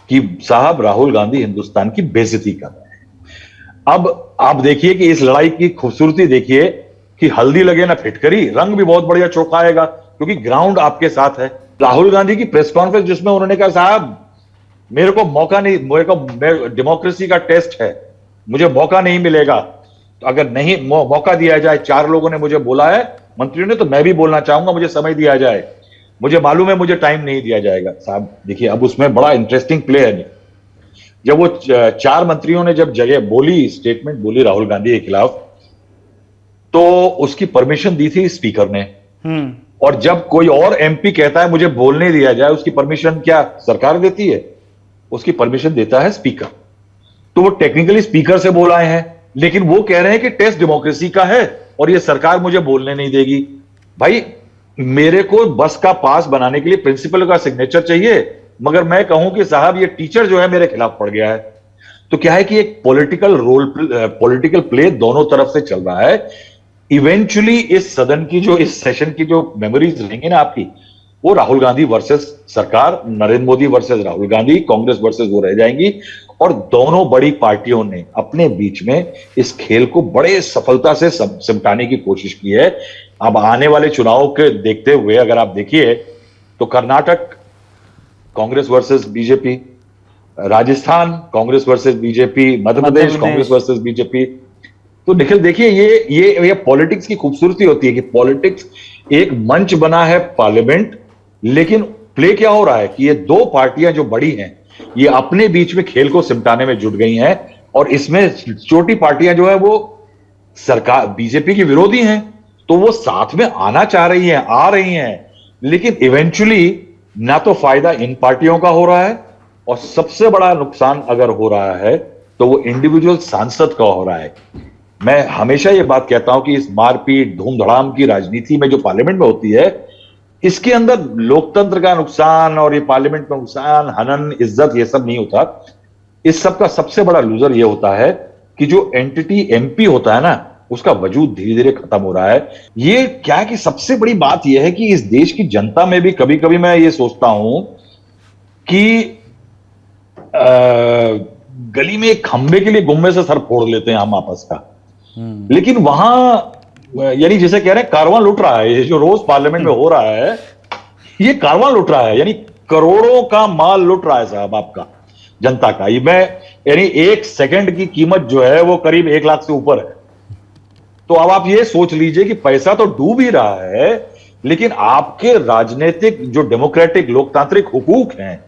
कि साहब राहुल गांधी हिंदुस्तान की बेइज्जती कर रहे हैं। अब आप देखिए कि इस लड़ाई की खूबसूरती देखिए कि हल्दी लगे ना फिटकरी, रंग भी बहुत बढ़िया चौंकाएगा क्योंकि ग्राउंड आपके साथ है। राहुल गांधी की प्रेस कॉन्फ्रेंस जिसमें उन्होंने कहा साहब मेरे को मौका नहीं, डेमोक्रेसी का टेस्ट है, मुझे मौका नहीं मिलेगा, तो अगर नहीं मौका दिया जाए, 4 लोगों ने मुझे बोला है मंत्रियों ने, तो मैं भी बोलना चाहूंगा, मुझे समय दिया जाए, मुझे मालूम है मुझे टाइम नहीं दिया जाएगा। साहब देखिए अब उसमें बड़ा इंटरेस्टिंग प्ले है। जब वो 4 मंत्रियों ने जब स्टेटमेंट बोली राहुल गांधी के खिलाफ, तो उसकी परमिशन दी थी स्पीकर ने। और जब कोई और एमपी कहता है मुझे बोलने दिया जाए, उसकी परमिशन क्या सरकार देती है? उसकी परमिशन देता है स्पीकर। तो वो टेक्निकली स्पीकर से बोल आए हैं, लेकिन वो कह रहे हैं कि टेस्ट डेमोक्रेसी का है और ये सरकार मुझे बोलने नहीं देगी। भाई मेरे को बस का पास बनाने के लिए प्रिंसिपल का सिग्नेचर चाहिए, मगर मैं कहूं कि साहब ये टीचर जो है मेरे खिलाफ पड़ गया है। तो क्या है कि एक पॉलिटिकल प्ले दोनों तरफ से चल रहा है। इवेंचुअली इस सदन की जो, इस सेशन की जो मेमोरीज रहेंगी ना आपकी, वो राहुल गांधी वर्सेस सरकार, नरेंद्र मोदी वर्सेस राहुल गांधी, कांग्रेस वर्सेस वो रह जाएंगी। और दोनों बड़ी पार्टियों ने अपने बीच में इस खेल को बड़े सफलता से सिमटाने की कोशिश की है। अब आने वाले चुनाव के देखते हुए अगर आप देखिए तो Karnataka Congress versus BJP, Rajasthan Congress versus BJP, Madhya Pradesh Congress versus BJP. तो निखिल देखिए ये पॉलिटिक्स की खूबसूरती होती है कि पॉलिटिक्स एक मंच बना है पार्लियामेंट, लेकिन प्ले क्या हो रहा है कि ये 2 पार्टियां जो बड़ी हैं ये अपने बीच में खेल को सिमटाने में जुट गई हैं। और इसमें छोटी पार्टियां जो है वो सरकार बीजेपी की विरोधी हैं, तो वो साथ में आना चाह रही हैं, आ रही हैं, लेकिन इवेंचुअली ना तो फायदा इन पार्टियों का हो रहा है और सबसे बड़ा नुकसान अगर हो रहा है तो वो इंडिविजुअल सांसद का हो रहा है। मैं हमेशा ये बात कहता हूं कि इस मारपीट धूमधड़ाम की राजनीति में जो पार्लियामेंट में होती है, इसके अंदर लोकतंत्र का नुकसान और ये पार्लियामेंट में नुकसान, हनन, इज्जत, ये सब नहीं होता। इस सब का सबसे बड़ा लूजर ये होता है कि जो एंटिटी एमपी होता है ना, उसका वजूद धीरे धीरे खत्म हो रहा है। ये क्या कि सबसे बड़ी बात यह है कि इस देश की जनता में भी कभी कभी मैं ये सोचता हूं कि गली में एक खंबे के लिए गुम्मे से सर फोड़ लेते हैं हम आपस का, लेकिन वहां यानी जिसे कह रहे हैं कारवां लुट रहा है, ये जो रोज पार्लियामेंट में हो रहा है, ये कारवां लुट रहा है, यानी करोड़ों का माल लुट रहा है साहब आपका, जनता का। ये मैं यानी 1 सेकंड की कीमत जो है वो करीब 1 लाख से ऊपर है। तो अब आप ये सोच लीजिए कि पैसा तो डूब ही रहा है, लेकिन आपके राजनीतिक जो डेमोक्रेटिक लोकतांत्रिक हुकूक हैं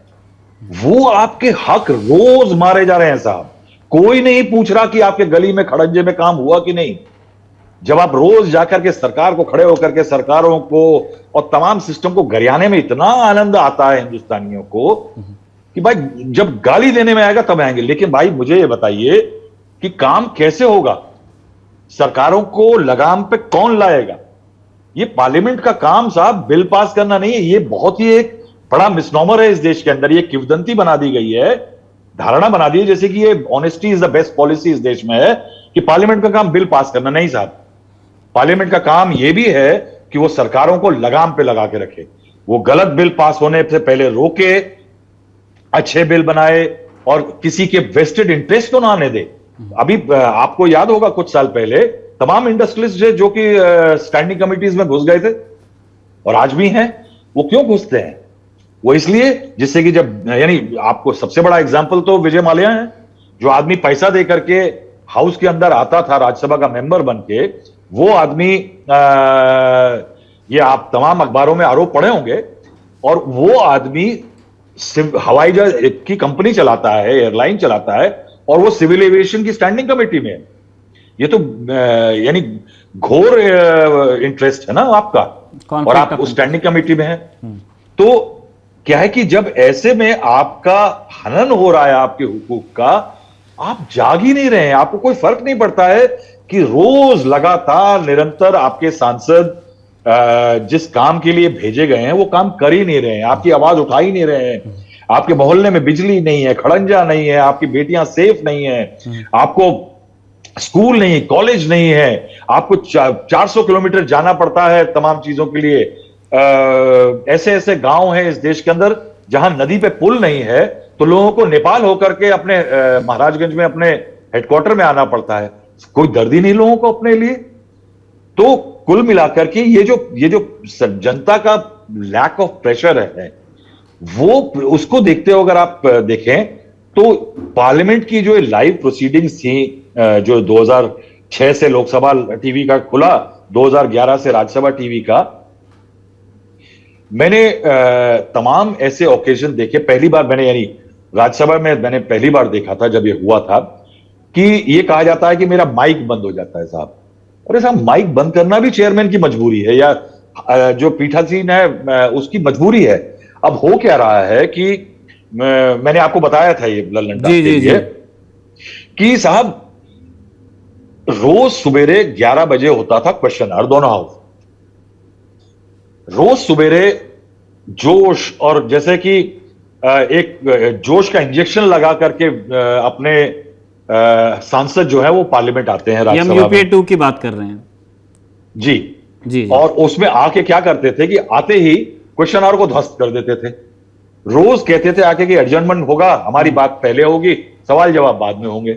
वो आपके हक रोज मारे जा रहे हैं साहब। कोई नहीं पूछ रहा कि आपके गली में खड़ंजे में काम हुआ कि नहीं। जब आप रोज जाकर के सरकार को खड़े होकर के सरकारों को और तमाम सिस्टम को गरियाने में इतना आनंद आता है हिंदुस्तानियों को कि भाई जब गाली देने में आएगा तब आएंगे, लेकिन भाई मुझे ये बताइए कि काम कैसे होगा, सरकारों को लगाम पे कौन लाएगा। ये पार्लियामेंट का काम साहब बिल पास करना नहीं है, ये बहुत ही एक बड़ा मिसनॉमर है इस देश के अंदर। ये किवदंती बना दी गई है, धारणा बना दी है जैसे कि ये honesty is the best policy इस देश में है कि पार्लियामेंट का काम बिल पास करना नहीं साहब। पार्लियामेंट का काम यह भी है कि वो सरकारों को लगाम पे लगा के रखे, वो गलत बिल पास होने से पहले रोके, अच्छे बिल बनाए और किसी के वेस्टेड इंटरेस्ट को ना आने दे। अभी आपको याद होगा कुछ साल पहले तमाम इंडस्ट्रियलिस्ट जो कि स्टैंडिंग कमिटीज में घुस गए थे और आज भी हैं, वो क्यों घुसते हैं? वो इसलिए जिससे कि जब यानी आपको सबसे बड़ा एग्जांपल तो विजय माल्या है, जो आदमी पैसा दे करके हाउस के अंदर आता था राज्यसभा का मेंबर बन के, वो आदमी ये आप तमाम अखबारों में आरोप पढ़े होंगे, और वो आदमी हवाई जहाज की कंपनी चलाता है, एयरलाइन चलाता है, और वो सिविल एविएशन की स्टैंडिंग कमेटी में है। ये तो यानी घोर इंटरेस्ट है ना आपका, और आप उस स्टैंडिंग कमेटी में हैं। तो क्या है कि जब ऐसे में आपका हनन हो रहा है आपके हुकूक का, आप जाग ही नहीं रहे हैं, आपको कोई फर्क नहीं पड़ता है कि रोज लगातार निरंतर आपके सांसद जिस काम के लिए भेजे गए हैं वो काम कर ही नहीं रहे हैं, आपकी आवाज उठा ही नहीं रहे हैं। आपके मोहल्ले में बिजली नहीं है, खड़ंजा नहीं है, आपकी बेटियां सेफ नहीं है, आपको स्कूल नहीं, कॉलेज नहीं है, आपको 400 किलोमीटर जाना पड़ता है तमाम चीजों के लिए। ऐसे ऐसे गांव हैं इस देश के अंदर जहां नदी पे पुल नहीं है, तो लोगों को नेपाल होकर के अपने महाराजगंज में अपने हेडक्वार्टर में आना पड़ता है। कोई दर्द ही नहीं लोगों को अपने लिए। तो कुल मिलाकर के ये जो जनता का लैक ऑफ प्रेशर है, वो उसको देखते हो अगर आप देखें तो पार्लियामेंट की जो लाइव प्रोसीडिंग्स थी, जो 2006 से लोकसभा टीवी का खुला, 2011 से राज्यसभा टीवी का, मैंने तमाम ऐसे ओकेजन देखे। पहली बार मैंने यानी राज्यसभा में मैंने पहली बार देखा था जब ये हुआ था कि ये कहा जाता है कि मेरा माइक बंद हो जाता है साहब। अरे साहब, माइक बंद करना भी चेयरमैन की मजबूरी है या जो पीठासीन है उसकी मजबूरी है। अब हो क्या रहा है कि मैंने आपको बताया था ये लल्लन टास्क के लिए कि साहब रोज सवेरे 11 बजे होता था क्वेश्चन आवर दोनों हाउस। रोज सवेरे जोश, और जैसे कि एक जोश का इंजेक्शन लगा करके अपने सांसद जो है वो पार्लियामेंट आते हैं राज्यसभा में।
यूपीए 2 की बात कर रहे हैं
जी
जी।
और उसमें आके क्या करते थे कि आते ही क्वेश्चन आवर को ध्वस्त कर देते थे। रोज कहते थे आके कि एडजर्नमेंट होगा, हमारी बात पहले होगी, सवाल जवाब बाद में होंगे।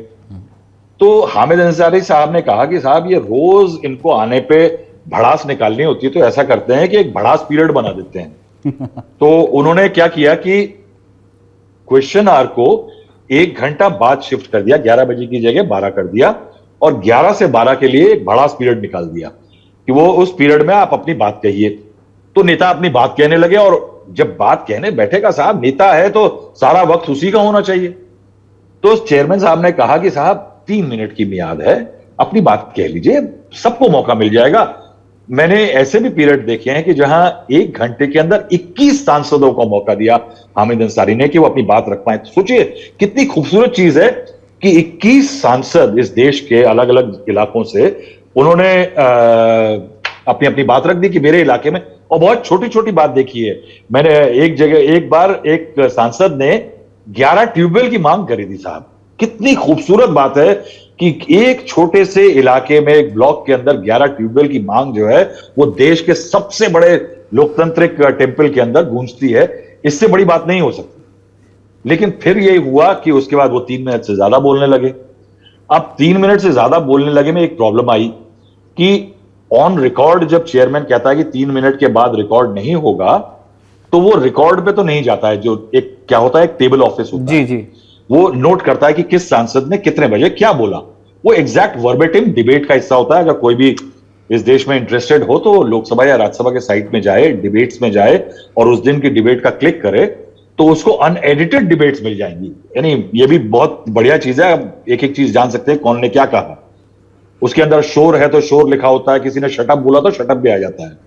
तो हामिद अंसारी साहब ने कहा कि साहब ये रोज इनको आने पे भड़ास निकालनी होती है तो ऐसा करते हैं कि एक भड़ास पीरियड बना देते हैं। तो उन्होंने क्या किया कि क्वेश्चन आवर को 1 घंटा बाद शिफ्ट कर दिया, 11 बजे की जगह 12 कर दिया, और 11 से 12 के लिए एक भड़ास पीरियड निकाल दिया कि वो उस पीरियड में आप अपनी बात कहिए। तो नेता अपनी बात कहने लगे, और जब बात कहने बैठेगा साहब, नेता है तो सारा वक्त उसी का होना चाहिए। तो चेयरमैन साहब ने कहा कि साहब 3 मिनट की मियाद है, अपनी बात कह लीजिए, सबको मौका मिल जाएगा। मैंने ऐसे भी पीरियड देखे हैं कि जहां 1 घंटे के अंदर 21 सांसदों को मौका दिया हामिद अंसारी ने कि वो अपनी बात रख पाए। तो सोचिए कितनी खूबसूरत चीज है कि 21 सांसद इस देश के अलग अलग इलाकों से उन्होंने अपनी अपनी बात रख दी कि मेरे इलाके में। और बहुत छोटी छोटी बात देखी है मैंने। एक बार एक सांसद ने 11 ट्यूबवेल की मांग करी थी साहब। कितनी खूबसूरत बात है कि एक छोटे से इलाके में, एक ब्लॉक के अंदर 11 ट्यूबवेल की मांग जो है वो देश के सबसे बड़े लोकतांत्रिक टेंपल के अंदर गूंजती है। इससे बड़ी बात नहीं हो सकती। लेकिन फिर यही हुआ कि उसके बाद वो 3 मिनट से ज्यादा बोलने लगे। अब 3 मिनट से ज्यादा बोलने लगे में एक प्रॉब्लम आई कि ऑन रिकॉर्ड जब चेयरमैन कहता है कि 3 मिनट के बाद रिकॉर्ड नहीं होगा, तो वो रिकॉर्ड पे तो नहीं जाता है। जो एक क्या होता है, एक टेबल ऑफिस होता है,
जी जी,
वो नोट करता है कि किस सांसद ने कितने बजे क्या बोला। वो एग्जैक्ट वर्बेटिम डिबेट का हिस्सा होता है। अगर कोई भी इस देश में इंटरेस्टेड हो तो लोकसभा या राज्यसभा के साइट में जाए, डिबेट्स में जाए और उस दिन की डिबेट का क्लिक करे, तो उसको अनएडिटेड डिबेट्स मिल जाएंगी। यानी ये भी बहुत बढ़िया चीज है, अब एक एक चीज जान सकते हैं कौन ने क्या कहा। उसके अंदर शोर है तो शोर लिखा होता है, किसी ने शटअप बोला तो शटअप भी आ जाता है,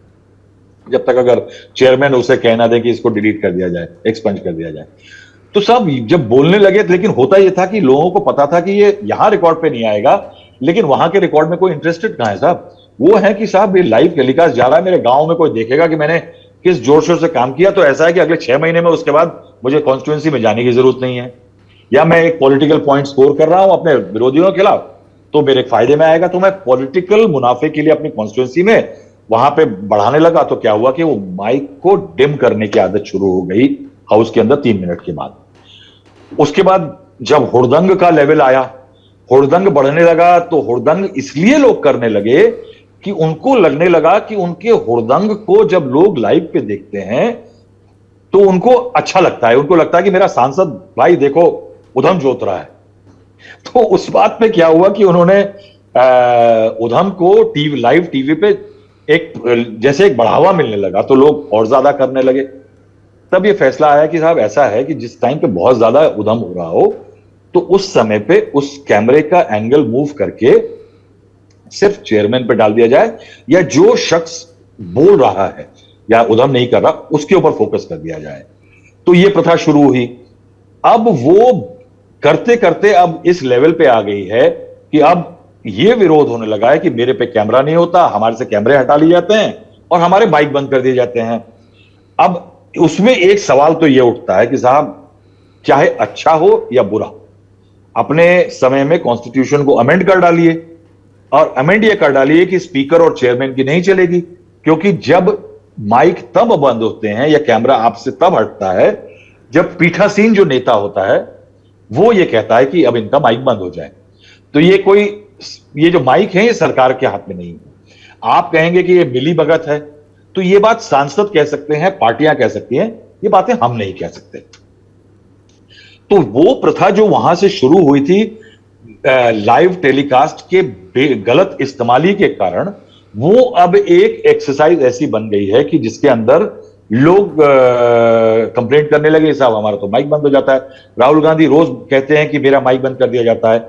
जब तक अगर चेयरमैन उसे कहना दे कि इसको डिलीट कर दिया जाए, एक्सपंज कर दिया जाए। तो सब जब बोलने लगे, लेकिन होता यह था कि लोगों को पता था कि ये यहां रिकॉर्ड पे नहीं आएगा, लेकिन वहां के रिकॉर्ड में कोई इंटरेस्टेड कहां है साहब। वो है कि साहब ये लाइव टेलीकास्ट जा रहा है, मेरे गांव में कोई देखेगा कि मैंने किस जोर शोर से काम किया, तो ऐसा है कि अगले 6 महीने में उसके बाद मुझे कॉन्स्टिट्यूंसी में जाने की जरूरत नहीं है, या मैं एक पॉलिटिकल पॉइंट स्कोर कर रहा हूं अपने विरोधियों के खिलाफ, तो मेरे फायदे में आएगा, तो मैं पॉलिटिकल मुनाफे के लिए अपनी कॉन्स्टिट्यूंसी में वहां पे बढ़ाने लगा। तो क्या हुआ कि वो माइक को डिम करने की आदत शुरू हो गई हाउस के अंदर 3 मिनट के बाद। उसके बाद जब हुड़दंग का लेवल आया, हुड़दंग बढ़ने लगा, तो हुड़दंग इसलिए लोग करने लगे कि उनको लगने लगा कि उनके हुड़दंग को जब लोग लाइव पे देखते हैं तो उनको अच्छा लगता है, उनको लगता है कि मेरा सांसद भाई देखो उधम जोत रहा है। तो उस बात पे क्या हुआ कि उन्होंने उधम को टीवी, लाइव टीवी पे एक जैसे एक बढ़ावा मिलने लगा, तो लोग और ज्यादा करने लगे। तब ये फैसला आया कि साहब ऐसा है कि जिस टाइम पे बहुत ज्यादा उधम हो रहा हो, तो उस समय पे उस कैमरे का एंगल मूव करके सिर्फ चेयरमैन पे डाल दिया जाए, या जो शख्स बोल रहा है या उधम नहीं कर रहा उसके ऊपर फोकस कर दिया जाए। तो ये प्रथा शुरू हुई। अब वो करते करते अब इस लेवल पे आ गई है कि अब ये विरोध होने लगा है कि मेरे पे कैमरा नहीं होता, हमारे से कैमरे हटा लिए जाते हैं और हमारे माइक बंद कर दिए जाते हैं। अब उसमें एक सवाल तो ये उठता है कि साहब चाहे अच्छा हो या बुरा, अपने समय में कॉन्स्टिट्यूशन को अमेंड कर डालिए, और अमेंड ये कर डालिए कि स्पीकर और चेयरमैन की नहीं चलेगी, क्योंकि जब माइक तब बंद होते हैं या कैमरा आपसे तब हटता है जब पीठासीन जो नेता होता है वो ये कहता है कि अब इनका माइक बंद हो जाए। तो ये जो माइक है ये सरकार के हाथ में नहीं है। आप कहेंगे कि ये मिली भगत है, तो ये बात सांसद कह सकते हैं, पार्टियां कह सकती हैं, ये बातें हम नहीं कह सकते। तो वो प्रथा जो वहां से शुरू हुई थी लाइव टेलीकास्ट के गलत इस्तेमाली के कारण, वो अब एक एक्सरसाइज ऐसी बन गई है कि जिसके अंदर लोग कंप्लेंट करने लगे, साहब हमारा तो माइक बंद हो जाता है। राहुल गांधी रोज कहते हैं कि मेरा माइक बंद कर दिया जाता है।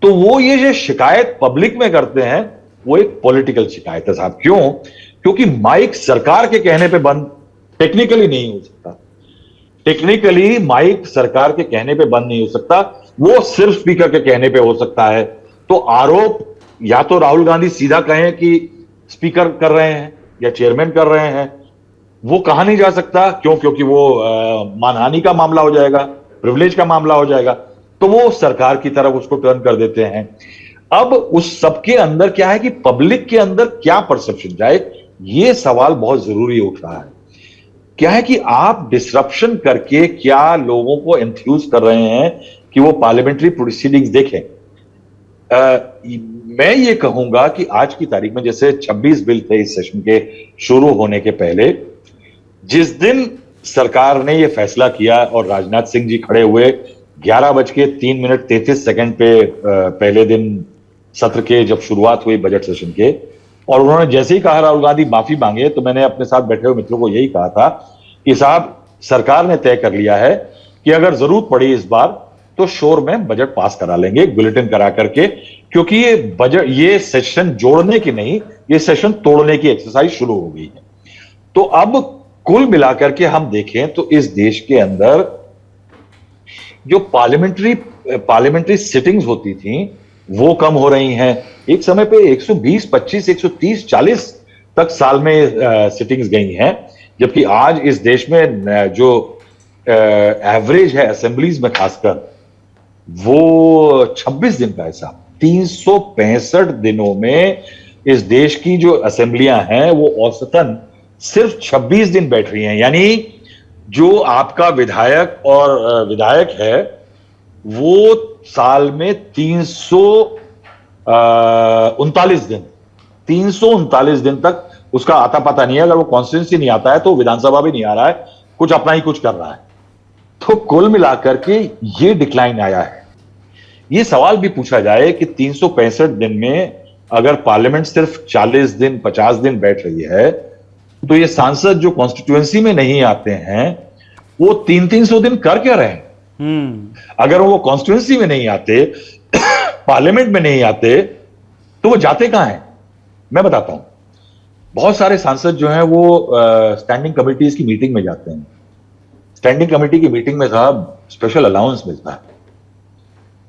तो वो ये जो शिकायत पब्लिक में करते हैं वो एक पॉलिटिकल शिकायत है साहब। क्यों? क्योंकि माइक सरकार के कहने पे बंद टेक्निकली नहीं हो सकता। टेक्निकली माइक सरकार के कहने पे बंद नहीं हो सकता, वो सिर्फ स्पीकर के कहने पे हो सकता है। तो आरोप या तो राहुल गांधी सीधा कहें कि स्पीकर कर रहे हैं या चेयरमैन कर रहे हैं, वो कहा नहीं जा सकता। क्यों? क्योंकि वो मानहानि का मामला हो जाएगा, प्रिविलेज का मामला हो जाएगा, तो वो सरकार की तरफ उसको टर्न कर देते हैं। अब उस सबके अंदर क्या है कि पब्लिक के अंदर क्या परसेप्शन जाए, ये सवाल बहुत जरूरी उठ रहा है। क्या है कि आप डिसरप्शन करके क्या लोगों को एंथ्यूज कर रहे हैं कि वो पार्लियामेंट्री प्रोसीडिंग्स देखें। मैं ये कहूंगा कि आज की तारीख में जैसे 26 बिल थे इस सेशन के शुरू होने के पहले, जिस दिन सरकार ने यह फैसला किया और राजनाथ सिंह जी खड़े हुए 11:03:33 पे पहले दिन सत्र के जब शुरुआत हुई बजट सेशन के, और उन्होंने जैसे ही कहा राहुल गांधी माफी मांगे, तो मैंने अपने साथ बैठे हुए मित्रों को यही कहा था कि साहब सरकार ने तय कर लिया है कि अगर जरूरत पड़ी इस बार तो शोर में बजट पास करा लेंगे, बुलेटिन करा करके, क्योंकि ये बजट, ये सेशन जोड़ने की नहीं, ये सेशन तोड़ने की एक्सरसाइज शुरू हो गई है। तो अब कुल मिलाकर के हम देखें तो इस देश के अंदर जो पार्लियामेंट्री सिटिंग्स होती थी वो कम हो रही हैं। एक समय पे 120, 25, 130, 40 तक साल में सिटिंग्स गई हैं, जबकि आज इस देश में जो एवरेज है असेंबलीज में खासकर, वो 26 दिन का है। 365 दिनों में इस देश की जो असेंबलियां हैं वो औसतन सिर्फ 26 दिन बैठ रही हैं। यानी जो आपका विधायक है वो साल में 339 दिन 339 दिन तक उसका आता पता नहीं है। अगर वो कॉन्स्टिट्यूंसी नहीं आता है तो विधानसभा भी नहीं आ रहा है, कुछ अपना ही कुछ कर रहा है। तो कुल मिलाकर के ये डिक्लाइन आया है। ये सवाल भी पूछा जाए कि 365 दिन में अगर पार्लियामेंट सिर्फ 40 दिन 50 दिन बैठ रही है, तो ये सांसद जो कॉन्स्टिट्यूएंसी में नहीं आते हैं वो 300-300 दिन कर क्या रहे हैं? अगर वो कॉन्स्टिट्यूएंसी में नहीं आते, पार्लियामेंट में नहीं आते, तो वो जाते कहां हैं? मैं बताता हूं। बहुत सारे सांसद जो हैं वो स्टैंडिंग कमिटीज की मीटिंग में जाते हैं। स्टैंडिंग कमेटी की मीटिंग में साहब स्पेशल अलाउंस मिलता है।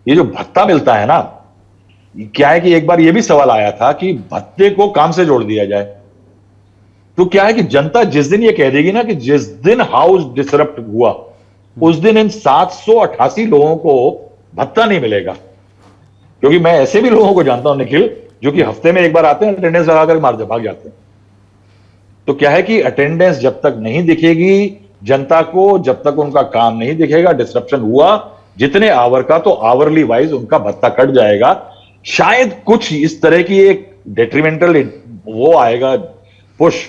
ये जो भत्ता मिलता है ना, क्या है कि एक बार ये भी सवाल आया था कि भत्ते को काम से जोड़ दिया जाए। तो क्या है कि जनता जिस दिन ये कह देगी ना कि जिस दिन हाउस डिसरप्ट हुआ उस दिन इन 788 लोगों को भत्ता नहीं मिलेगा। क्योंकि मैं ऐसे भी लोगों को जानता हूं निखिल, जो कि हफ्ते में एक बार आते हैं, अटेंडेंस लगाकर भाग जाते हैं। तो क्या है कि अटेंडेंस जब तक नहीं दिखेगी जनता को, जब तक उनका काम नहीं दिखेगा, डिसरप्शन हुआ जितने आवर का, तो आवरली वाइज उनका भत्ता कट जाएगा। शायद कुछ इस तरह की एक डेट्रीमेंटल वो आएगा पुश,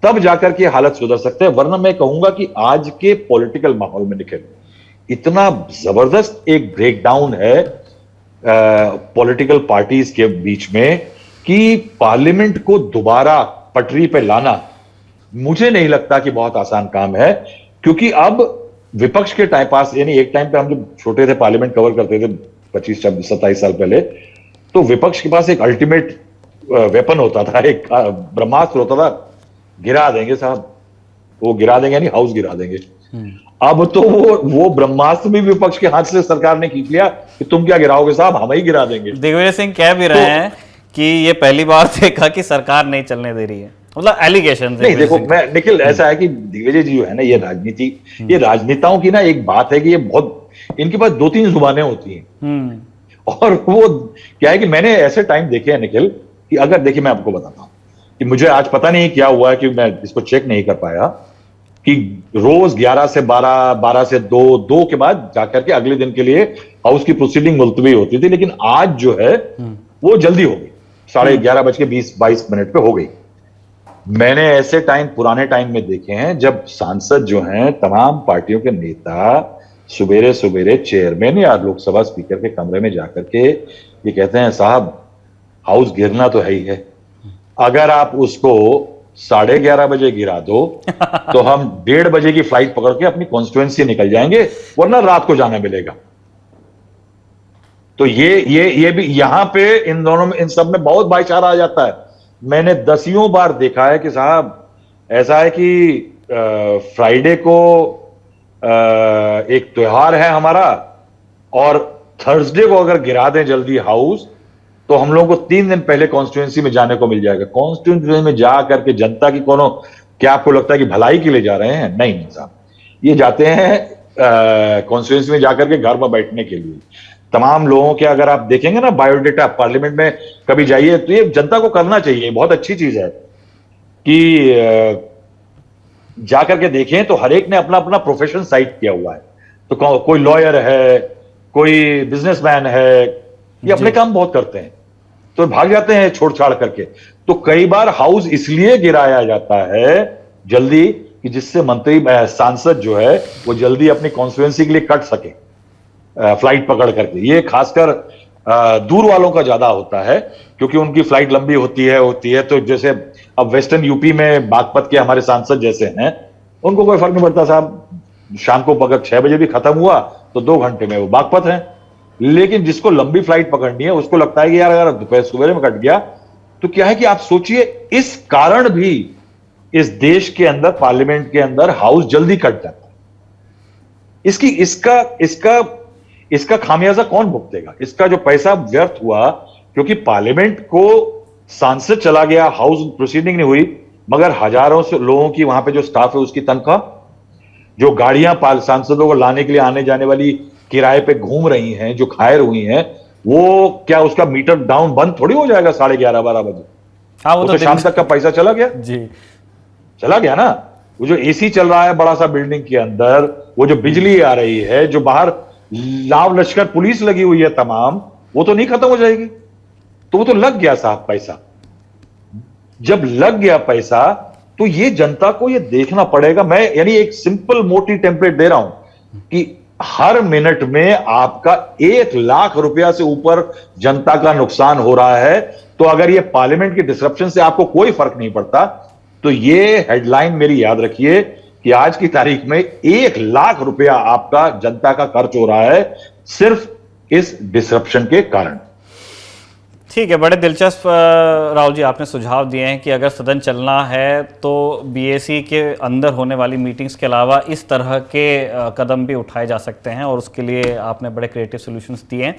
तब जाकर के हालत सुधर सकते हैं। वरना मैं कहूंगा कि आज के पॉलिटिकल माहौल में निखिल इतना जबरदस्त एक ब्रेकडाउन है पॉलिटिकल पार्टीज के बीच में कि पार्लियामेंट को दोबारा पटरी पे लाना मुझे नहीं लगता कि बहुत आसान काम है। क्योंकि अब विपक्ष के टाइम पास, यानी एक टाइम पे हम जब छोटे थे पार्लियामेंट कवर करते थे 25-27 साल पहले, तो विपक्ष के पास एक अल्टीमेट वेपन होता था, एक ब्रह्मास्त्र होता था, गिरा देंगे साहब, वो गिरा देंगे, यानी हाउस गिरा देंगे। अब तो वो ब्रह्मास्त्र भी विपक्ष के हाथ से सरकार ने खींच लिया कि तुम क्या गिराओगे साहब, हम ही गिरा देंगे।
दिग्विजय सिंह कह भी रहे हैं कि ये पहली बार देखा कि सरकार नहीं चलने दे रही है, मतलब एलिगेशन।
नहीं देखो, मैं निखिल ऐसा है कि दिग्विजय जी जो है ना, ये राजनीति, ये राजनेताओं की ना एक बात है कि ये बहुत, इनके पास 2-3 जुबानें होती हैं। और वो क्या है कि मैंने ऐसे टाइम देखे हैं निखिल कि अगर देखिए मैं आपको बताता हूं कि मुझे आज पता नहीं क्या हुआ है कि मैं इसको चेक नहीं कर पाया कि रोज 11 से 12, 12 से 2 के बाद जाकर के अगले दिन के लिए हाउस की प्रोसीडिंग मुलतवी होती थी। लेकिन आज जो है वो जल्दी हो गई, 11:20-22 पे हो गई। मैंने ऐसे टाइम पुराने टाइम में देखे हैं जब सांसद जो हैं, तमाम पार्टियों के नेता सुबेरे सुबेरे चेयरमैन या लोकसभा स्पीकर के कमरे में जाकर के ये कहते हैं, साहब हाउस गिरना तो है ही है, अगर आप उसको 11:30 बजे गिरा दो तो हम 1:30 बजे की फ्लाइट पकड़ के अपनी कॉन्स्टिट्यूएंसी निकल जाएंगे, वरना रात को जाना मिलेगा। तो ये भी यहां पे इन दोनों में, इन सब में बहुत भाईचारा आ जाता है। मैंने दसियों बार देखा है कि साहब ऐसा है कि फ्राइडे को एक त्योहार है हमारा, और थर्सडे को अगर गिरा दें जल्दी हाउस तो हम लोगों को 3 दिन पहले कॉन्स्टिट्यूएंसी में जाने को मिल जाएगा। कॉन्स्टिट्यूएंसी में जा करके जनता की कोनो, क्या आपको लगता है कि भलाई के लिए जा रहे हैं? नहीं साहब, ये जाते हैं कॉन्स्टिट्यूएंसी में जाकर के घर में बैठने के लिए। तमाम लोगों के अगर आप देखेंगे ना बायोडेटा, पार्लियामेंट में कभी जाइए तो ये जनता को करना चाहिए, बहुत अच्छी चीज है कि जाकर के देखें तो हर एक ने अपना अपना प्रोफेशन साइट किया हुआ है। तो कोई लॉयर है, कोई बिजनेसमैन है, ये अपने काम बहुत करते हैं, तो भाग जाते हैं छोड़ छाड़ करके। तो कई बार हाउस इसलिए गिराया जाता है जल्दी कि जिससे मंत्री सांसद जो है वो जल्दी अपनी कॉन्स्टिट्यूएंसी के लिए कट सके फ्लाइट पकड़ करके। ये खासकर दूर वालों का ज्यादा होता है क्योंकि उनकी फ्लाइट लंबी होती है। तो जैसे अब वेस्टर्न यूपी में बागपत के हमारे सांसद जैसे हैं, उनको कोई फर्क नहीं पड़ता साहब, शाम को अगर 6 बजे भी खत्म हुआ तो 2 घंटे में वो बागपत हैं। लेकिन जिसको लंबी फ्लाइट पकड़नी है उसको लगता है कि यार अगर दोपहर सवेरे में कट गया तो क्या है कि आप सोचिए, इस कारण भी इस देश के अंदर, पार्लियामेंट के अंदर हाउस जल्दी कट जाता है। इसका खामियाजा कौन भुगतेगा? इसका जो पैसा व्यर्थ हुआ, क्योंकि पार्लियामेंट को सांसद चला गया, हाउस प्रोसीडिंग नहीं हुई, मगर हजारों से लोगों की वहां पे जो स्टाफ है उसकी तनख्वाह, जो गाड़ियां सांसदों को लाने के लिए आने जाने वाली किराए पे घूम रही हैं, जो घायल हुई हैं, वो क्या उसका मीटर डाउन बंद थोड़ी हो जाएगा 11:30-12 बजे?
हाँ, वो तो
शाम तक का पैसा चला गया
जी,
चला गया ना। वो जो एसी चल रहा है बड़ा सा बिल्डिंग के अंदर, वो जो बिजली आ रही है, जो बाहर लाव लश्कर पुलिस लगी हुई है तमाम, वो तो नहीं खत्म हो जाएगी? तो वो तो लग गया साहब पैसा। जब लग गया पैसा तो ये जनता को ये देखना पड़ेगा। मैं यानी एक सिंपल मोटी टेम्पलेट दे रहा हूं कि हर मिनट में आपका 1 लाख रुपया से ऊपर जनता का नुकसान हो रहा है। तो अगर ये पार्लियामेंट की डिसरप्शन से आपको कोई फर्क नहीं पड़ता तो ये हेडलाइन मेरी याद रखिए कि आज की तारीख में 1 लाख रुपया आपका जनता का खर्च हो रहा है सिर्फ इस डिसरप्शन के कारण।
ठीक है, बड़े दिलचस्प राहुल जी आपने सुझाव दिए हैं कि अगर सदन चलना है तो बीएसी के अंदर होने वाली मीटिंग्स के अलावा इस तरह के कदम भी उठाए जा सकते हैं और उसके लिए आपने बड़े क्रिएटिव सॉल्यूशंस दिए हैं।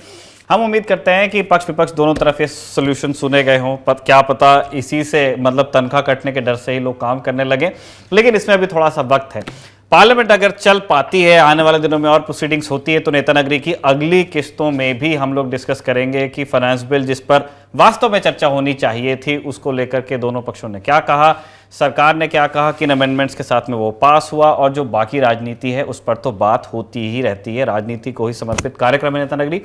हम उम्मीद करते हैं कि पक्ष विपक्ष दोनों तरफ ये सॉल्यूशन सुने गए हों। क्या पता इसी से मतलब तनख्वाह कटने के डर से ही लोग काम करने लगे, लेकिन इसमें अभी थोड़ा सा वक्त है। पार्लियामेंट अगर चल पाती है, आने वाले दिनों में और प्रोसीडिंग्स होती है, तो नेता नगरी की अगली किस्तों में भी हम लोग डिस्कस करेंगे कि फाइनेंस बिल जिस पर वास्तव में चर्चा होनी चाहिए थी उसको लेकर के दोनों पक्षों ने क्या कहा, सरकार ने क्या कहा, किन अमेंडमेंट्स के साथ में वो पास हुआ, और जो बाकी राजनीति है उस पर तो बात होती ही रहती है। राजनीति को ही समर्पित कार्यक्रम है नेता नगरी।